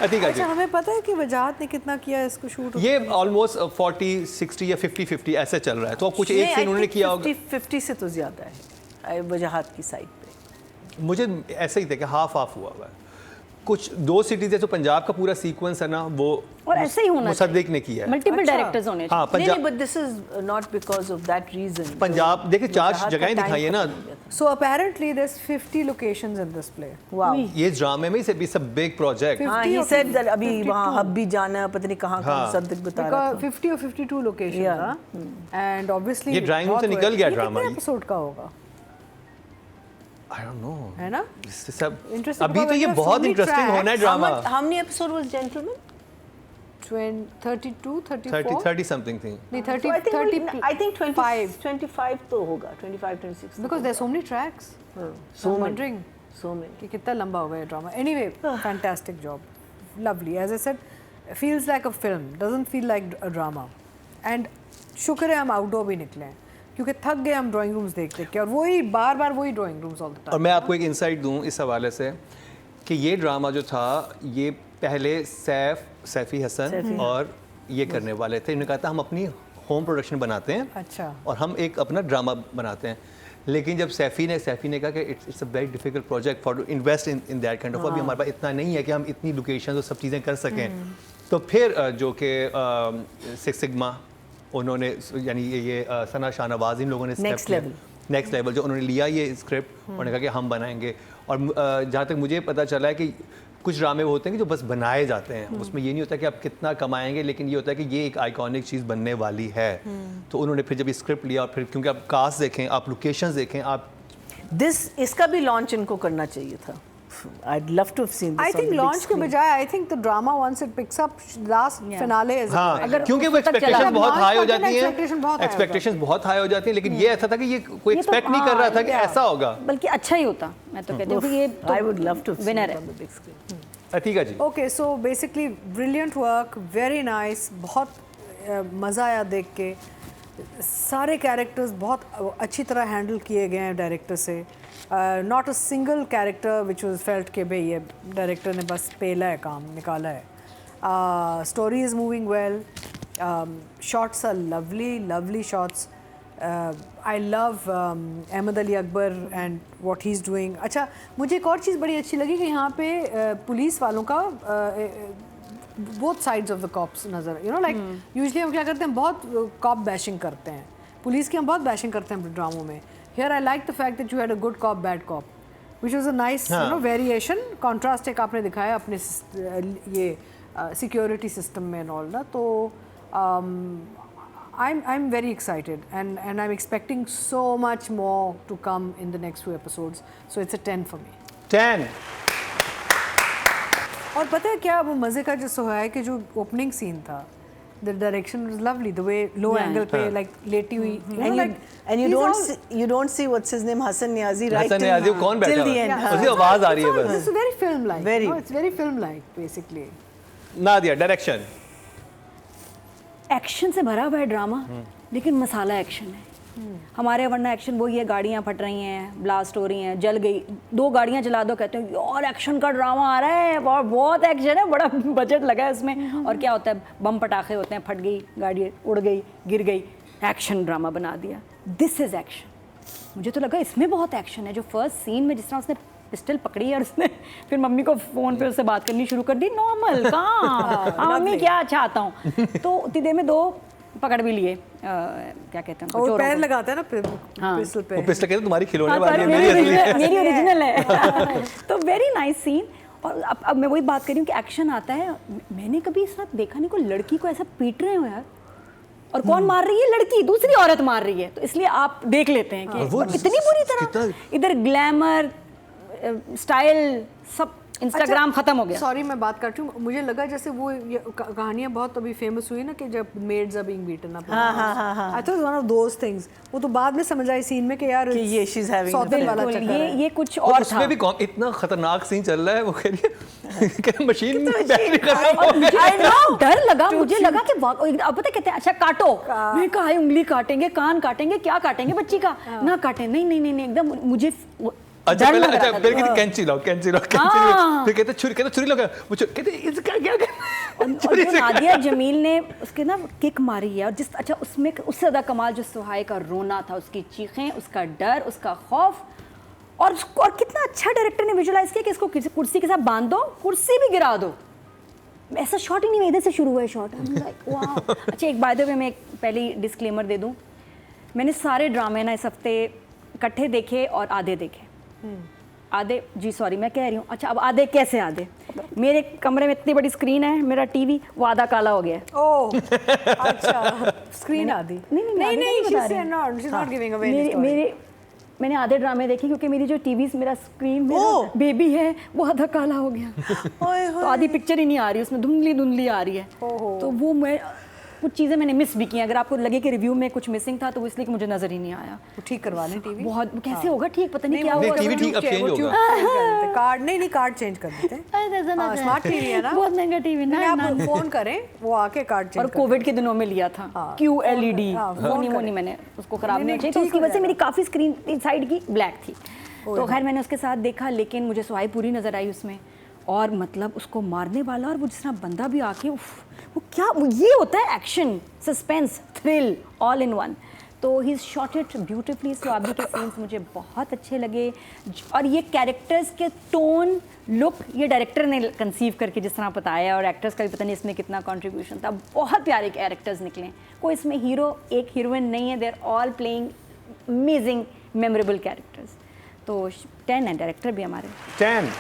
Atika जी, अच्छा, हमें पता है कि वजाहत ने कितना किया इसको शूट? ये ऑलमोस्ट 40, 60 या 50-50 ऐसे चल रहा है। तो कुछ एक सीन उन्होंने किया होगा। 50 से तो ज़्यादा है वजाहत की साइड पे। मुझे ऐसे ही था कि हाफ हुआ हुआ है। कुछ 2 सिटीज है, तो पंजाब का पूरा सीक्वेंस है ना, वो और ऐसे ही होना मुसद्दिक ने किया है। मल्टीपल डायरेक्टर्स होने हाँ, नहीं, but this is not because of that reason. Punjab देखिए 4 वजाहत का जगहें time दिखाई है ना। खत्म हो गया था। So apparently there's 50 locations in this play. Wow. ये ड्रामे में से भी सब बिग प्रोजेक्ट। हाँ, 50 he or said that अभी 52. वहाँ हब भी जाना है, पता नहीं कहाँ हाँ। मुसद्दिक बता रहा Because था। 50 or 52 locations, Yeah. हाँ? And obviously ये ड्राइंग रूम से बहुत निकल गया ये ड्रामा। कितने एपिसोड का होगा? आई डोंट नो, है ना? इससे सब Interesting, अभी तो because ये there are so बहुत many इंटरेस्टिंग tracks. होना है drama. How many episode was Gentleman? 32, 34? 30 something थी। नहीं, So 30, I think 30, I think 25. 25 तो होगा, 25, 26. Because there's so many tracks. so I'm many, wondering so many. कि कितना लंबा होगा ये drama. Anyway, fantastic job, lovely. As I said, feels like a film, doesn't feel like a drama. And शुक्र है हम आउटडोर भी निकले हैं, क्योंकि थक गए हम ड्राइंग रूम्स देख देख के, और वही बार बार वही ड्राइंग रूम्स ऑल द और टाइम। मैं आपको एक इंसाइट दूं इस हवाले से कि ये ड्रामा जो था, ये पहले सैफी हसन और ये करने वाले थे। इन्होंने कहा था हम अपनी होम प्रोडक्शन बनाते हैं, अच्छा। और हम एक अपना ड्रामा बनाते हैं। लेकिन जब सैफी ने कहा कि it's a very difficult project for invest in that kind of, अभी हमारे पास इतना नहीं है कि हम इतनी लोकेशन और सब चीज़ें कर सकें। तो फिर जो कि सिक्स सिग्मा उन्होंने, यानी ये सना शाहनवाज, इन लोगों ने नेक्स्ट लेवल जो उन्होंने लिया ये स्क्रिप्ट, उन्होंने कहा कि हम बनाएंगे। और जहाँ तक मुझे पता चला है कि कुछ ड्रामे होते हैं कि जो बस बनाए जाते हैं, उसमें ये नहीं होता कि आप कितना कमाएंगे, लेकिन ये होता है कि ये एक आइकॉनिक चीज़ बनने वाली है। तो उन्होंने फिर जब ये स्क्रिप्ट लिया, और फिर क्योंकि आप कास्ट देखें, आप लोकेशंस देखें, आप इसका भी लॉन्च इनको करना चाहिए था। I'd love to have seen this. I think launch के बजाय, I think the drama once it picks up, last finale is हाँ, अगर क्योंकि वो उस तक चला एक्सपेक्टेशन बहुत launch हाई हो करते जाती हैं, हैं, expectation बहुत high हो एक्सपेक्टेशंस बहुत हाई हो जाती हैं, लेकिन ये ऐसा था कि ये कोई ये तो- एक्सपेक्ट नहीं कर रहा था कि हाँ, ऐसा होगा। बल्कि अच्छा ही होता, मैं तो कहती हूँ कि ये I would love to have seen winner it है। on the big screen. Atiqa ji, Okay, so basically brilliant work, very nice, बहुत मज़ा आया देख के। सारे कैरेक्टर्स बहुत अच्छी तरह हैंडल किए गए हैं डायरेक्टर से। Not a single character which was felt के भाई ये डायरेक्टर ने बस पेला है, काम निकाला है। Story is moving well, shots are lovely shots. I love Ahmed Ali Akbar and what he is doing. अच्छा, मुझे एक और चीज़ बड़ी अच्छी लगी कि यहाँ पे पुलिस वालों का both sides of the cops नज़र, यू नो, लाइक यूजली हम क्या करते हैं, बहुत कॉप बैशिंग करते हैं, पुलिस की हम बहुत बैशिंग करते हैं ड्रामों में। Here I like the fact that you had a good cop bad cop, which was a nice, you know, variation, contrast एक आपने दिखाया अपने ये सिक्योरिटी सिस्टम में ऑल ना। तो I'm very excited and I'm expecting so much more to come in the next few episodes, so it's a 10 for me. 10। और पता है क्या, वो मज़े का जो है कि जो ओपनिंग सीन था, The direction was lovely. The way low Yeah. angle पे like लेटी हुई. You know, like and you he's don't all- you don't see what's his name, Hassan Niazi, right? Hasan Niazi वो कौन बैठा till the हुआ end. है? हाँ. उसकी आवाज आ रही है This बस। is very film-like. Very. No, it's very film-like basically. Nadia direction action से भरा हुआ है ड्रामा, लेकिन मसाला एक्शन है। हमारे वरना एक्शन वही है, गाड़ियाँ फट रही हैं, ब्लास्ट हो रही हैं, जल गई, 2 गाड़ियाँ जला दो, कहते हैं यार एक्शन का ड्रामा आ रहा है, बहुत एक्शन है, बड़ा बजट लगा है इसमें। और क्या होता है, बम पटाखे होते हैं, फट गई गाड़ी, उड़ गई, गिर गई, एक्शन ड्रामा बना दिया। This is action. मुझे तो लगा इसमें बहुत एक्शन है। जो फर्स्ट सीन में जिस तरह उसने पिस्टल पकड़ी और उसने फिर मम्मी को फ़ोन पे उससे बात करनी शुरू कर दी, नॉर्मल कहाँ, हाँ मम्मी क्या चाहता हूँ। तो उतनी देर में 2 पकड़ भी लिए, क्या कहते हैं, और चोरों पैर को। लगाता है ना हाँ। पिस्टल पे. वो पिस्टल कहते तुम्हारी खिलौने हाँ, वाली है, पर मेरी असली है। मेरी ओरिजिनल है। तो वेरी नाइस सीन। और अब मैं वही बात कर रही हूँ कि एक्शन आता है। मैंने कभी इस साथ देखा नहीं, कोई लड़की को ऐसा पीट रहे हो यार, और कौन मार रही है, लड़की दूसरी औरत मार रही है। तो इसलिए आप देख लेते हैं कि वो इतनी बुरी तरह, इधर ग्लैमर स्टाइल सब इंस्टाग्राम खत्म हो गया। सॉरी मैं बात करती हूँ, मुझे लगा जैसे वो कहानियाँ बहुत अभी फेमस हुई ना कि जब maids are being beaten up. I thought one of those things. वो तो बाद में समझ आई सीन में कि यार कि ये she's having सौतेन वाला बिल्कुल, चक्कर है. ये कुछ और और था। उसमें भी इतना खतरनाक सीन चल रहा है, वो कह रही है मशीन बैटरी खत्म हो गई। I know, डर लगा, मुझे लगा कि अब पता कहते हैं अच्छा काटो, मैं कहा उंगली काटेंगे, कान काटेंगे, क्या काटेंगे बच्ची का, ना काटे, नहीं नहीं नहीं एकदम मुझे अच्छा डर पहले लग अच्छा रहा था। फिर कहते कैंची लाओ, कैंची लाओ, कैंची लाओ, फिर कहते छुरी लगा, वो कहते इसका क्या और जो नादिया जमील ने उसके ना किक मारी है, और जिस अच्छा उसमें उससे ज़्यादा कमाल जो सुहाय का रोना था, उसकी चीखें, उसका डर, उसका खौफ, और कितना अच्छा डायरेक्टर ने विजुलाइज किया कि इसको किसी कुर्सी के साथ बांध दो, कुर्सी भी गिरा दो। ऐसा शॉट ही नहीं, इधर से शुरू हुआ है शॉट। अच्छा एक बाय द वे मैं एक पहली डिस्क्लेमर दे दूँ, मैंने सारे ड्रामे ना इस हफ्ते इकट्ठे देखे और आधे देखे। आधे जी सॉरी मैं कह रही हूँ, अच्छा अब आधे कैसे आधे, मेरे कमरे में इतनी बड़ी स्क्रीन है, मेरा टीवी वो आधा काला हो गया है। ओह अच्छा स्क्रीन आदि. नहीं नहीं she's not, she's not giving away any story. मैंने आधे ड्रामे देखे क्योंकि मेरी जो टीवी मेरा स्क्रीन में बेबी है वो आधा काला हो गया। तो आधी पिक्चर ही नहीं आ रही, उसमें धुंधली धुंधली आ रही है। तो वो मैं कुछ चीज़ें मैंने मिस भी की। अगर आपको लगे कि रिव्यू में कुछ मिसिंग था तो वो इसलिए कि मुझे नज़र ही नहीं आया। वो ठीक करवा लें टीवी. बहुत कैसे होगा ठीक, पता नहीं क्या नहीं, होगा। टीवी ठीक अब चेंज होगा। कार्ड नहीं कार्ड चेंज कर देते हैं. स्मार्ट टीवी है ना, बहुत महंगा टीवी ना, आप फोन करें वो आके कार्ड चेंज. और कोविड के दिनों में लिया था QLED, वो नहीं मैंने उसको खराब नहीं चाहिए, तो उसकी वजह से मेरी काफ़ी स्क्रीन साइड की ब्लैक थी। तो खैर मैंने उसके साथ देखा, लेकिन मुझे सुहाई पूरी नज़र आई उसमें। और मतलब उसको मारने वाला, और वो जिस तरह बंदा भी आके वो क्या, ये होता है action, suspense, thrill all in one. तो ही शॉट इट ब्यूटिफुली। स्वाति के सीन्स मुझे बहुत अच्छे लगे, और ये कैरेक्टर्स के टोन, लुक ये डायरेक्टर ने कंसीव करके जिस तरह बताया, और एक्टर्स का भी पता नहीं इसमें कितना कंट्रीब्यूशन था। बहुत प्यारे कैरेक्टर्स निकले, कोई इसमें हीरो एक हीरोइन नहीं है, they are all playing amazing memorable characters. तो 10 है, डायरेक्टर भी हमारे 10।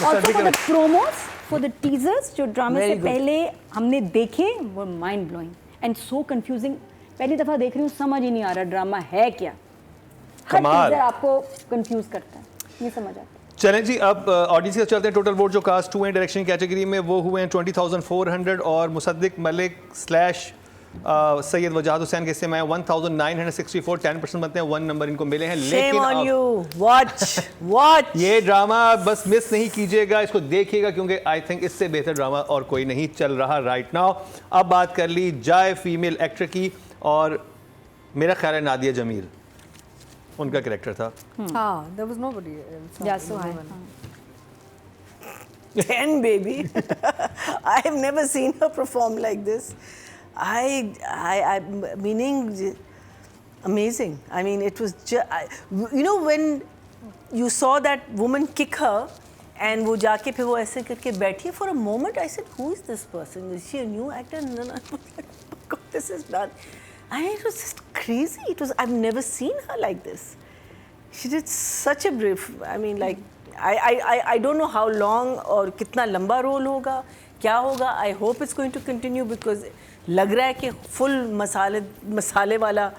Also for the promos, for the teasers जो ड्रामे से पहले हमने देखे वो mind blowing and so confusing. पहली दफ़ा देख रही हूँ, समझ ही नहीं आ रहा ड्रामा है क्या। हर कमाल। टीजर आपको कंफ्यूज करता है, नहीं समझ आता। चलें जी, अब ऑडियंस के साथ चलते हैं। टोटल वोट जो कास्ट हुए हैं डायरेक्शन कैटेगरी में वो हुए हैं 20,400, और मुसद्दिक मलिक / सैयद वजाहत हुसैन के हिस्से में 1964, 10% बनते हैं, 1 नंबर इनको मिले हैं। Shame on लेकिन you. Watch. ये ड्रामा बस मिस नहीं कीजिएगा, इसको देखिएगा, क्योंकि आई थिंक इससे बेहतर ड्रामा और कोई नहीं चल रहा राइट नाउ। अब बात कर ली जाए फीमेल एक्टर की, और मेरा ख्याल है नादिया जमील उनका कैरेक्टर था। हाँ, there was nobody else. या सुहाई, 10 baby. I have never seen her perform like this. I meaning amazing. I mean, it was you know when you saw that woman kick her, and वो जाके फिर वो ऐसे करके बैठी, for a moment I said, who is this person? Is she a new actor? And then I was like, oh God, this is bad. And it was just crazy. It was, I've never seen her like this. She did such a brief. I mean, like I don't know how long और कितना लंबा role होगा, क्या होगा. I hope it's going to continue because लग रहा है कि फुल मसाले वाला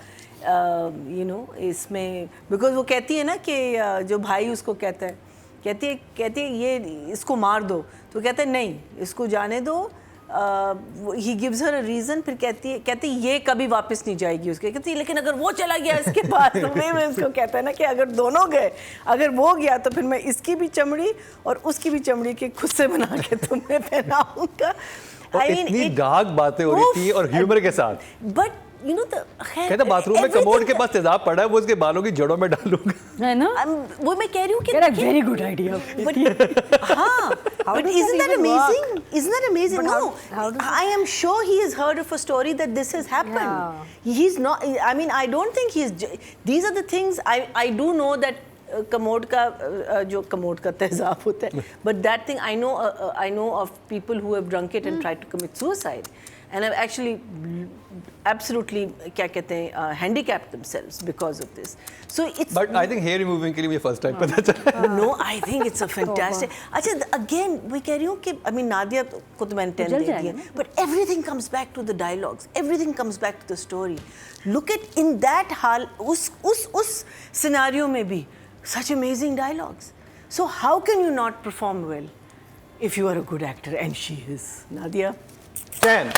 you know इसमें, because वो कहती है ना कि जो भाई उसको कहता है, कहती है ये इसको मार दो, तो कहता है नहीं, इसको जाने दो, he gives her a reason, फिर कहती ये कभी वापस नहीं जाएगी उसके, कहती लेकिन अगर वो चला गया इसके पास तो मैं उसको कहता है ना कि अगर दोनों गए, अगर वो गया तो फिर मैं इसकी भी चमड़ी और उसकी भी चमड़ी के खुद से बना के तुम्हें पहनाऊंगा। इतनी डार्क बातें हो रही थी और ह्यूमर के साथ, बट यू नो कहता बाथरूम में कमोड के पास तेजाब पड़ा है, वो उसके बालों की जड़ों में डालूंगा, है ना? वो मैं कह रही हूँ कि वेरी गुड आइडिया। हाँ, but isn't that amazing? Isn't that amazing? No, I am sure he has heard of a story that this has happened. He's not. I mean, I don't think he's. These are the things I do know that. Commode का जो commode का तेजाब होता है, but that thing I know of people who have drunk it and tried to commit suicide, and have actually absolutely क्या कहते हैं handicapped themselves because of this. So it's. But I think hair removing के लिए मुझे first time पता चला। No, I think it's a fantastic. अच्छा, again मैं कह रही हूँ कि I mean नादिया को तो मैंने 10 दे दिया, but everything comes back to the dialogues, everything comes back to the story. Look at in that हाल उस scenario में भी such amazing dialogues. So how can you not perform well if you are a good actor? And she is. Nadia? 10.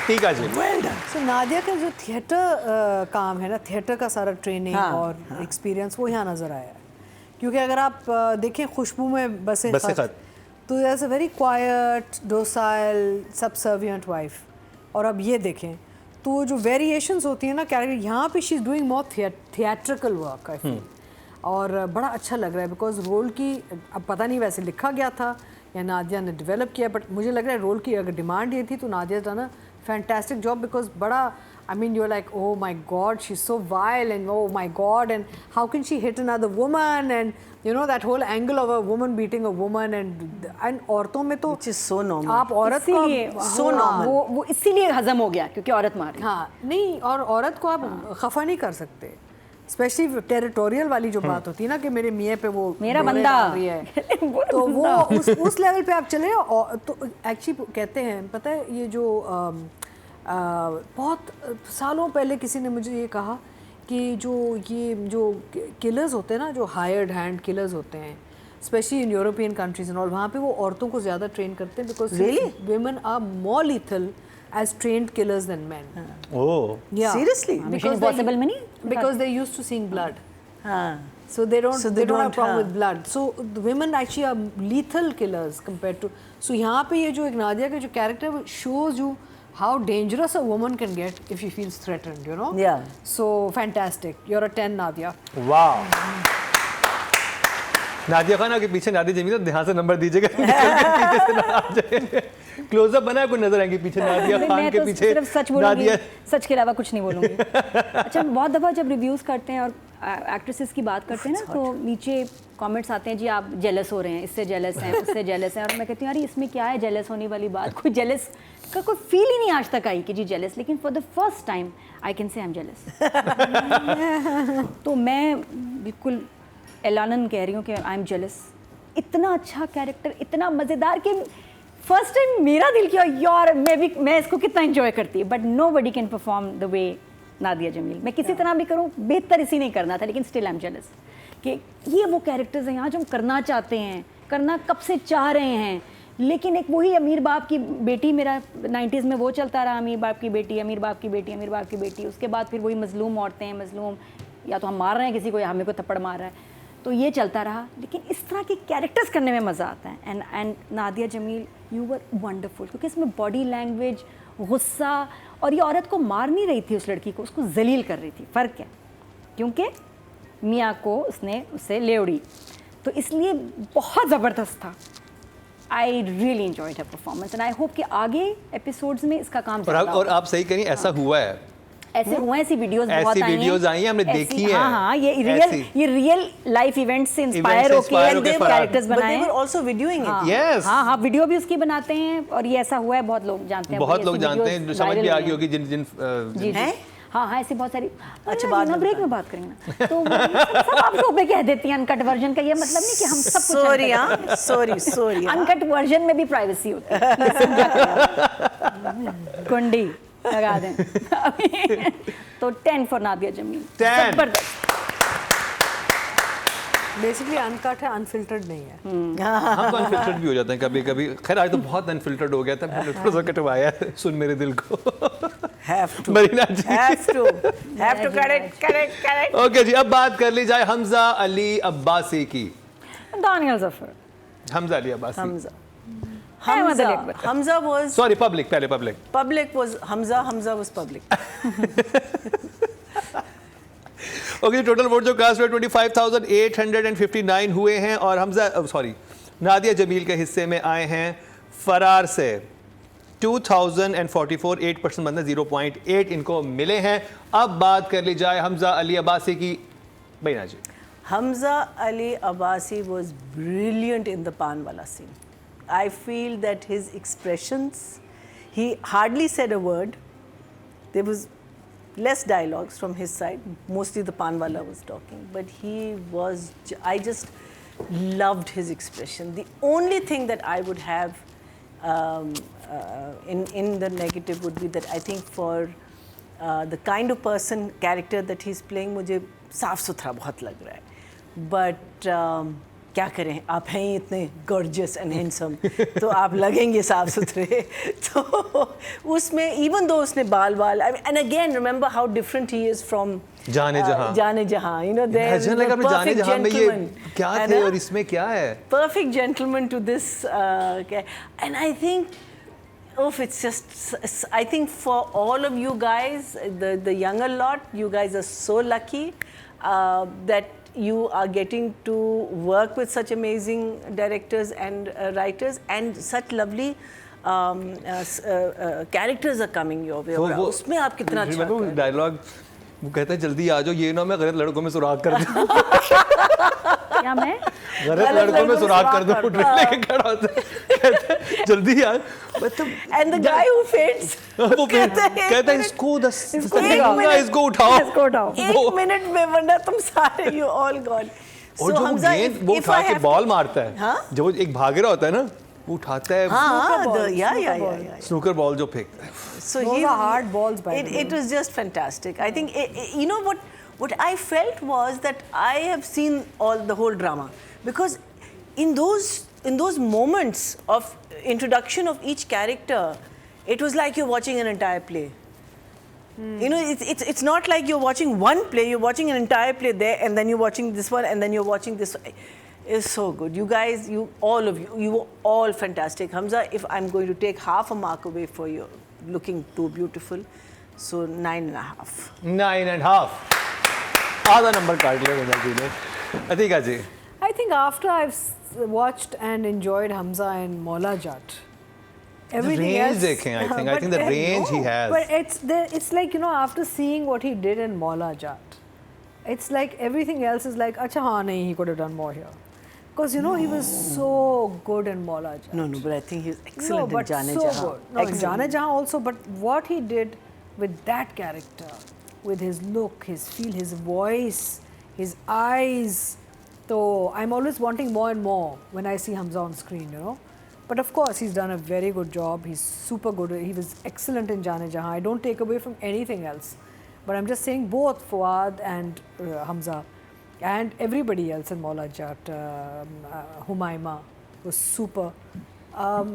ठीक है जी। Well done. So Nadia का जो theatre काम है ना, थिएटर का सारा ट्रेनिंग और एक्सपीरियंस वो यहाँ नज़र आया है, क्योंकि अगर आप देखें खुशबू में बसे खत, तो as a very quite docile subservient wife, और अब ये देखें तो जो वेरिएशंस होती हैं ना कैरेक्टर, यहाँ पे she is doing more theatrical work I feel, और बड़ा अच्छा लग रहा है बिकॉज रोल की अब पता नहीं वैसे लिखा गया था या नादिया ने डेवलप किया, बट मुझे लग रहा है रोल की अगर डिमांड ये थी तो Nadia done a fantastic job, because बड़ा I mean you are like oh my god she is so wild and oh my god and how can she hit another woman and you know that whole angle of a woman beating a woman and औरतों में तो so normal, आप औरत को so normal वो इसीलिए हजम हो गया क्योंकि औरत मार रही। हाँ नहीं, और औरत को आप खफा नहीं कर सकते, स्पेशली टेरिटोरियल वाली जो बात होती है ना कि मेरे मियाँ पे वो मेरा बंदा रही है तो वो उस लेवल पे आप चले, और तो एक्चुअली कहते हैं पता है ये जो बहुत सालों पहले किसी ने मुझे ये कहा कि जो किलर्स होते हैं ना, जो हायर्ड हैंड किलर्स होते हैं specially in European countries and all, वहाँ पे वो औरतों को ज़्यादा ट्रेन करते हैं because women are more lethal as trained killers than men. Oh. Yeah. Seriously? Mission Impossible में नहीं? Because they're used to seeing blood. हाँ. So they don't have a problem हाँ. with blood. So the women actually are lethal killers compared to. So यहाँ पे ये जो एक नादिया का जो character shows you how dangerous a woman can get if she feels threatened, you know? Yeah. So fantastic. You're a 10, Nadia. Wow. Nadia Khan के पीछे नादिया जमील, ध्यान से नंबर दीजिएगा पीछे से ना आ जाए। क्लोजअप बना है, कोई नजर आएंगे पीछे नादिया खान के पीछे। सिर्फ सच बोलूंगी, सच के अलावा कुछ नहीं बोलूंगी। अच्छा, बहुत दफ़ा जब रिव्यूज करते हैं और एक्ट्रेसेस की बात करते हैं ना तो नीचे कमेंट्स आते हैं जी आप जेलस हो रहे हैं, इससे जेलस हैं, उससे जेलस हैं, और मैं कहती हूँ यार इसमें क्या है जेलस होने वाली बात, कोई जेलस का कोई फील ही नहीं आज तक आई कि जी जेलस, लेकिन for the first time I can say I am jealous. तो मैं बिल्कुल एलानन कह रही हूँ कि आई एम जेलस। इतना अच्छा कैरेक्टर, इतना मज़ेदार कि फर्स्ट टाइम मेरा दिल किया यार मैं इसको कितना एंजॉय करती है, but nobody can perform the way Nadia Jamil. मैं किसी तरह भी करूँ, बेहतर इसी नहीं करना था, लेकिन स्टिल आई एम जेलस कि ये वो कैरेक्टर्स हैं यहाँ जो हम करना चाहते हैं, करना कब से चाह रहे हैं, लेकिन एक वही अमीर बाप की बेटी, मेरा 90s में वो चलता रहा, अमीर बाप की बेटी, अमीर बाप की बेटी, अमीर बाप की बेटी, उसके बाद फिर वही मजलूम औरतें हैं, मजलूम या तो हम मार रहे हैं किसी को या हमें को थप्पड़ मार रहा है, तो ये चलता रहा। लेकिन इस तरह के कैरेक्टर्स करने में मज़ा आता है। And Nadia Jamil you were wonderful, क्योंकि इसमें बॉडी लैंग्वेज, गुस्सा, और ये औरत को मार नहीं रही थी उस लड़की को, उसको जलील कर रही थी। फ़र्क है क्योंकि मियाँ को उससे ले उड़ी, तो इसलिए बहुत ज़बरदस्त था। I really enjoyed her performance and I hope कि आगे एपिसोड्स में इसका काम और आप सही करें, ऐसा हुआ है, ऐसे हुए, ऐसी वीडियोस बहुत आई हैं, वीडियोस आई हैं, हमने देखी है। हाँ, ये रियल लाइफ इवेंट्स से इंस्पायर होकर कैरेक्टर्स बनाए हैं। Also videoing it. यस, हाँ, वीडियो भी उसकी बनाते हैं, और ये ऐसा हुआ है, बहुत लोग जानते हैं, बहुत लोग जानते हैं, समझ भी आ गई होगी जिन हैं। हाँ, ऐसी बहुत सारी। अच्छा, बाद में ब्रेक में बात करेंगे ना, तो सब आप शो पे कह देती हैं अनकट वर्जन का, ये मतलब नहीं कि हम सब कुछ सॉरी अनकट वर्जन में भी प्राइवेसी होती है, कुंडी लगा दें। तो 10 फॉर नादिया जमील, जबरदस्त। बेसिकली अनकट है, अनफिल्टर्ड नहीं है। हम तो अनफिल्टर्ड भी हो जाते हैं कभी कभी। खैर आज तो बहुत अनफिल्टर्ड हो गया था, मैंने थोड़ा सा कटवाया सुन मेरे दिल को। Marina ji have to correct। Okay जी, अब बात कर ली जाए हमजा अली अब्बासी की। Daniyal Zafar, Hamza Ali Abbasi, Hamza was sorry public, पहले public. public was Hamza was public। Okay, total vote जो कास्ट हुए 25,859 हुए हैं और हमजा सॉरी नादिया जमील के हिस्से में आए हैं फरार से 2044, 8% मतलब 0.8 इनको मिले हैं। अब बात कर ली जाए हमजा अली अब्बासी की। बैना जी, Hamza Ali Abbasi was brilliant in the Panwala scene. I feel that his expressions, he hardly said a word. There was less dialogues from his side. Mostly the Panwala was talking, but he was. I just loved his expression. The only thing that I would have in the negative would be that I think for the kind of person character that he's playing, मुझे साफ सुथरा बहुत लग रहा है। But क्या करें, आप हैं ही इतने गॉर्जियस एंड हैंडसम, तो आप लगेंगे साफ सुथरे। तो उसमें इवन दो उसने बाल and again remember how different he is from जाने जहां, यू नो जाने जहां में ये क्या थे और इसमें क्या है, perfect gentleman to this and I think it's just, I think for all of you guys, the younger lot, you guys are so lucky that you are getting to work with such amazing directors and writers and such lovely characters are coming your way। वो उसमें आप कितना अच्छा कर dialogue, वो कहता है जल्दी आ जाओ, ये ना मैं गलत लड़कों में सुराग कर दूं। क्या मैं गलत लड़कों में सुराग कर दूं, ट्रेन लेके खड़ा होता है, कहता है जल्दी यार, मतलब and the guy who faints वो कहता है इसको उठाओ, एक मिनट में, वरना तुम सारे you all gone। और जो वो गेंद वो उठा के बॉल मारता है, हाँ? जब वो एक भाग रहा होता है ना, वो उठाता है स्नूकर बॉल जो फेंकता है। So Those are hard balls, by the way. it was just fantastic। I think you know what I felt was that I have seen the whole drama, because in those moments of introduction of each character, it was like you're watching an entire play. You know, it's not like you're watching one play, you're watching an entire play there, and then you're watching this one, and then you're watching this. It's so good. You guys, all of you were all fantastic. Hamza, if I'm going to take half a mark away for you, looking too beautiful, so 9.5. 9.5, आधा number काट लिया गंगा जी ने। अतिका जी, I think after I've watched and enjoyed Hamza and Maula Jat, everything range else, देखें, I think the range he has. But it's like, you know, after seeing what he did in Maula Jat, it's like everything else is like, acha haan nahi, he could have done more here. Because, you know, he was so good in Maula Jat. No, but I think he was excellent in Jaane so Jahan. good. No, in Jaane Jahan also, but what he did with that character, with his look, his feel, his voice, his eyes. So I'm always wanting more and more when I see Hamza on screen, you know. But of course, he's done a very good job. He's super good. He was excellent in Jaane Jahan. I don't take away from anything else. But I'm just saying both Fuad and Hamza and everybody else in Maula Jat, Humayma was super.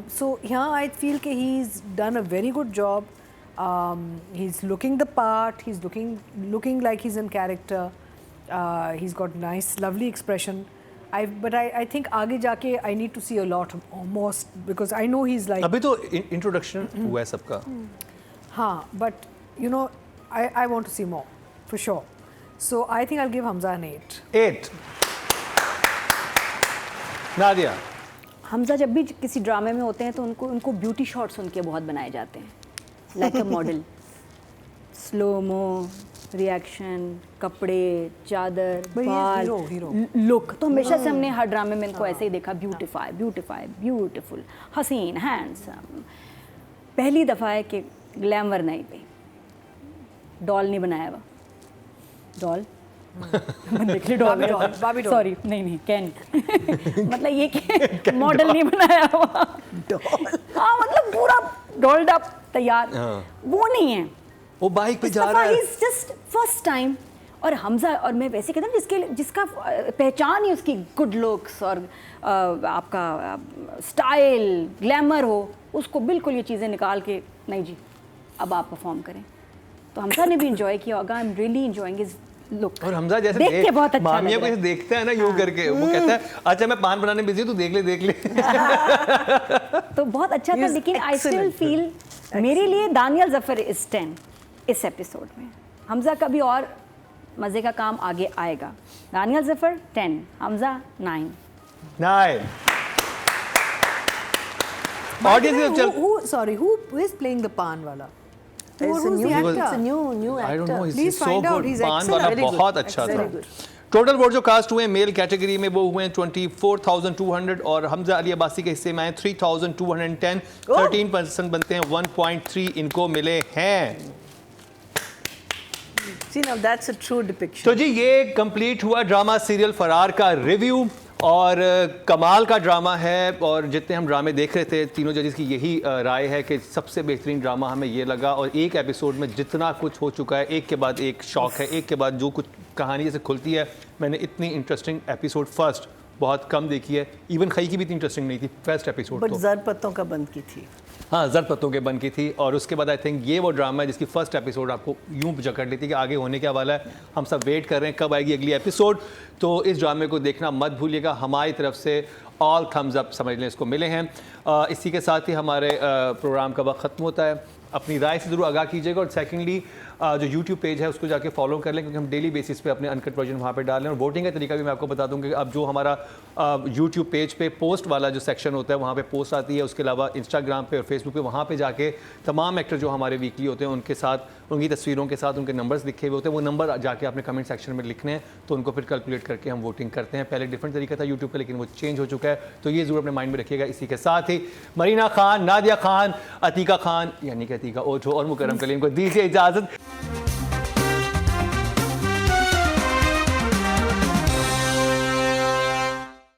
So yeah, I feel that he's done a very good job. He's looking the part. He's looking like he's in character. He's got nice, lovely expression. But I think आगे जाके I need to see a lot more, because I know he's like. अभी तो introduction हुआ है सबका. हाँ, but you know, I want to see more for sure. So I think I'll give Hamza an 8. 8. Nadia. Hamza जब भी किसी ड्रामे में होते हैं तो उनको ब्यूटी शॉट्स उनके बहुत बनाए जाते हैं, like a model, slomo, reaction, कपड़े, चादर, बाल, लुक। तो हमेशा से हमने हर ड्रामे में इनको ऐसे ही देखा, ब्यूटीफुल, हसीन, हैंडसम। पहली दफ़ा है कि ग्लैमर नहीं पे, डॉल नहीं बनाया हुआ, डॉल सॉरी नहीं कैन मतलब ये कि मॉडल नहीं बनाया हुआ, हाँ मतलब पूरा डॉल्ड अप तैयार, वो नहीं है। वो बाइक पे जा रहा है, जस्ट फर्स्ट टाइम और हमजा, और मैं वैसे कहता हूँ जिसका पहचान ही उसकी गुड लुक्स और आपका स्टाइल ग्लैमर हो, उसको बिल्कुल ये चीज़ें निकाल के नहीं जी अब आप परफॉर्म करें। तो हमजा ने भी इंजॉय किया होगा। I am really enjoying his look. और हमजा जैसे देख के बहुत अच्छा मामिया लग को रहा ऐसे देखता है ना यूं करके, वो कहता है अच्छा मैं पान बनाने बिजी हूँ, तू देख ले तो बहुत अच्छा था। He is लेकिन आई स्टिल excellent. फील मेरे लिए दानियल जफर इज 10 इस एपिसोड में। हमजा का भी और मज़े का काम आगे आएगा। Daniyal Zafar 10, Hamza 9। Audience who is playing the पान वाला? It's a Who's new the actor. actor? It's a new I don't actor. know, he's Please so find out. good. He's पान excellent. वाला Very good. बहुत अच्छा था। Very good. टोटल वोट जो cast हुए male category में वो हुए 24,200 और हमजा अली अब्बासी के हिस्से में आए 3,210। 13% बनते हैं 1.3 इनको मिले हैं। See, now that's a true depiction. तो जी ये कंप्लीट हुआ ड्रामा सीरियल फरार का रिव्यू, और कमाल का ड्रामा है। और जितने हम ड्रामे देख रहे थे तीनों जजेस की यही राय है कि सबसे बेहतरीन ड्रामा हमें ये लगा। और एक एपिसोड में जितना कुछ हो चुका है, एक के बाद एक शौक है, एक के बाद जो कुछ कहानी जैसे खुलती है। मैंने इतनी इंटरेस्टिंग एपिसोड फर्स्ट बहुत कम देखी है। इवन खई की भी इतनी इंटरेस्टिंग नहीं थी फर्स्ट एपिसोड। बट तो जर पत्तों का बंद की थी। हाँ, जर पत्तों के बन की थी। और उसके बाद आई थिंक ये वो ड्रामा है जिसकी फर्स्ट एपिसोड आपको यूं जकड़ लेती कि आगे होने क्या वाला है। हम सब वेट कर रहे हैं कब आएगी अगली एपिसोड। तो इस ड्रामे को देखना मत भूलिएगा। हमारी तरफ से ऑल थम्स अप समझ लें इसको मिले हैं। इसी के साथ ही हमारे प्रोग्राम का वक्त ख़त्म होता है। अपनी राय से ज़रूर आगाह कीजिएगा। और सेकेंडली जो यूट्यूब पेज है उसको जाके फॉलो कर लें, क्योंकि हम डेली बेसिस पे अपने अनकट वर्जन वहाँ पे डाल रहे हैं। और वोटिंग का तरीका भी मैं आपको बता दूँ कि अब जो हमारा यूट्यूब पेज पे पोस्ट वाला जो सेक्शन होता है वहाँ पे पोस्ट आती है। उसके अलावा इंस्टाग्राम पे और फेसबुक पे वहाँ पे जाके तमाम एक्टर जो हमारे वीकली होते हैं उनके साथ, उनकी तस्वीरों के साथ उनके नंबर्स लिखे हुए होते हैं। वो नंबर जाके आपने कमेंट सेक्शन में लिखने हैं, तो उनको फिर कैलकुलेट करके हम वोटिंग करते हैं। पहले डिफरेंट तरीका था यूट्यूब पर, लेकिन वो चेंज हो चुका है। तो ये ज़रूर अपने माइंड में रखिएगा। इसी के साथ ही मरीना खान, नादिया खान, अतीका खान यानी कि अतीका ओझो और मुकरम कलीम को दीजिए इजाज़त।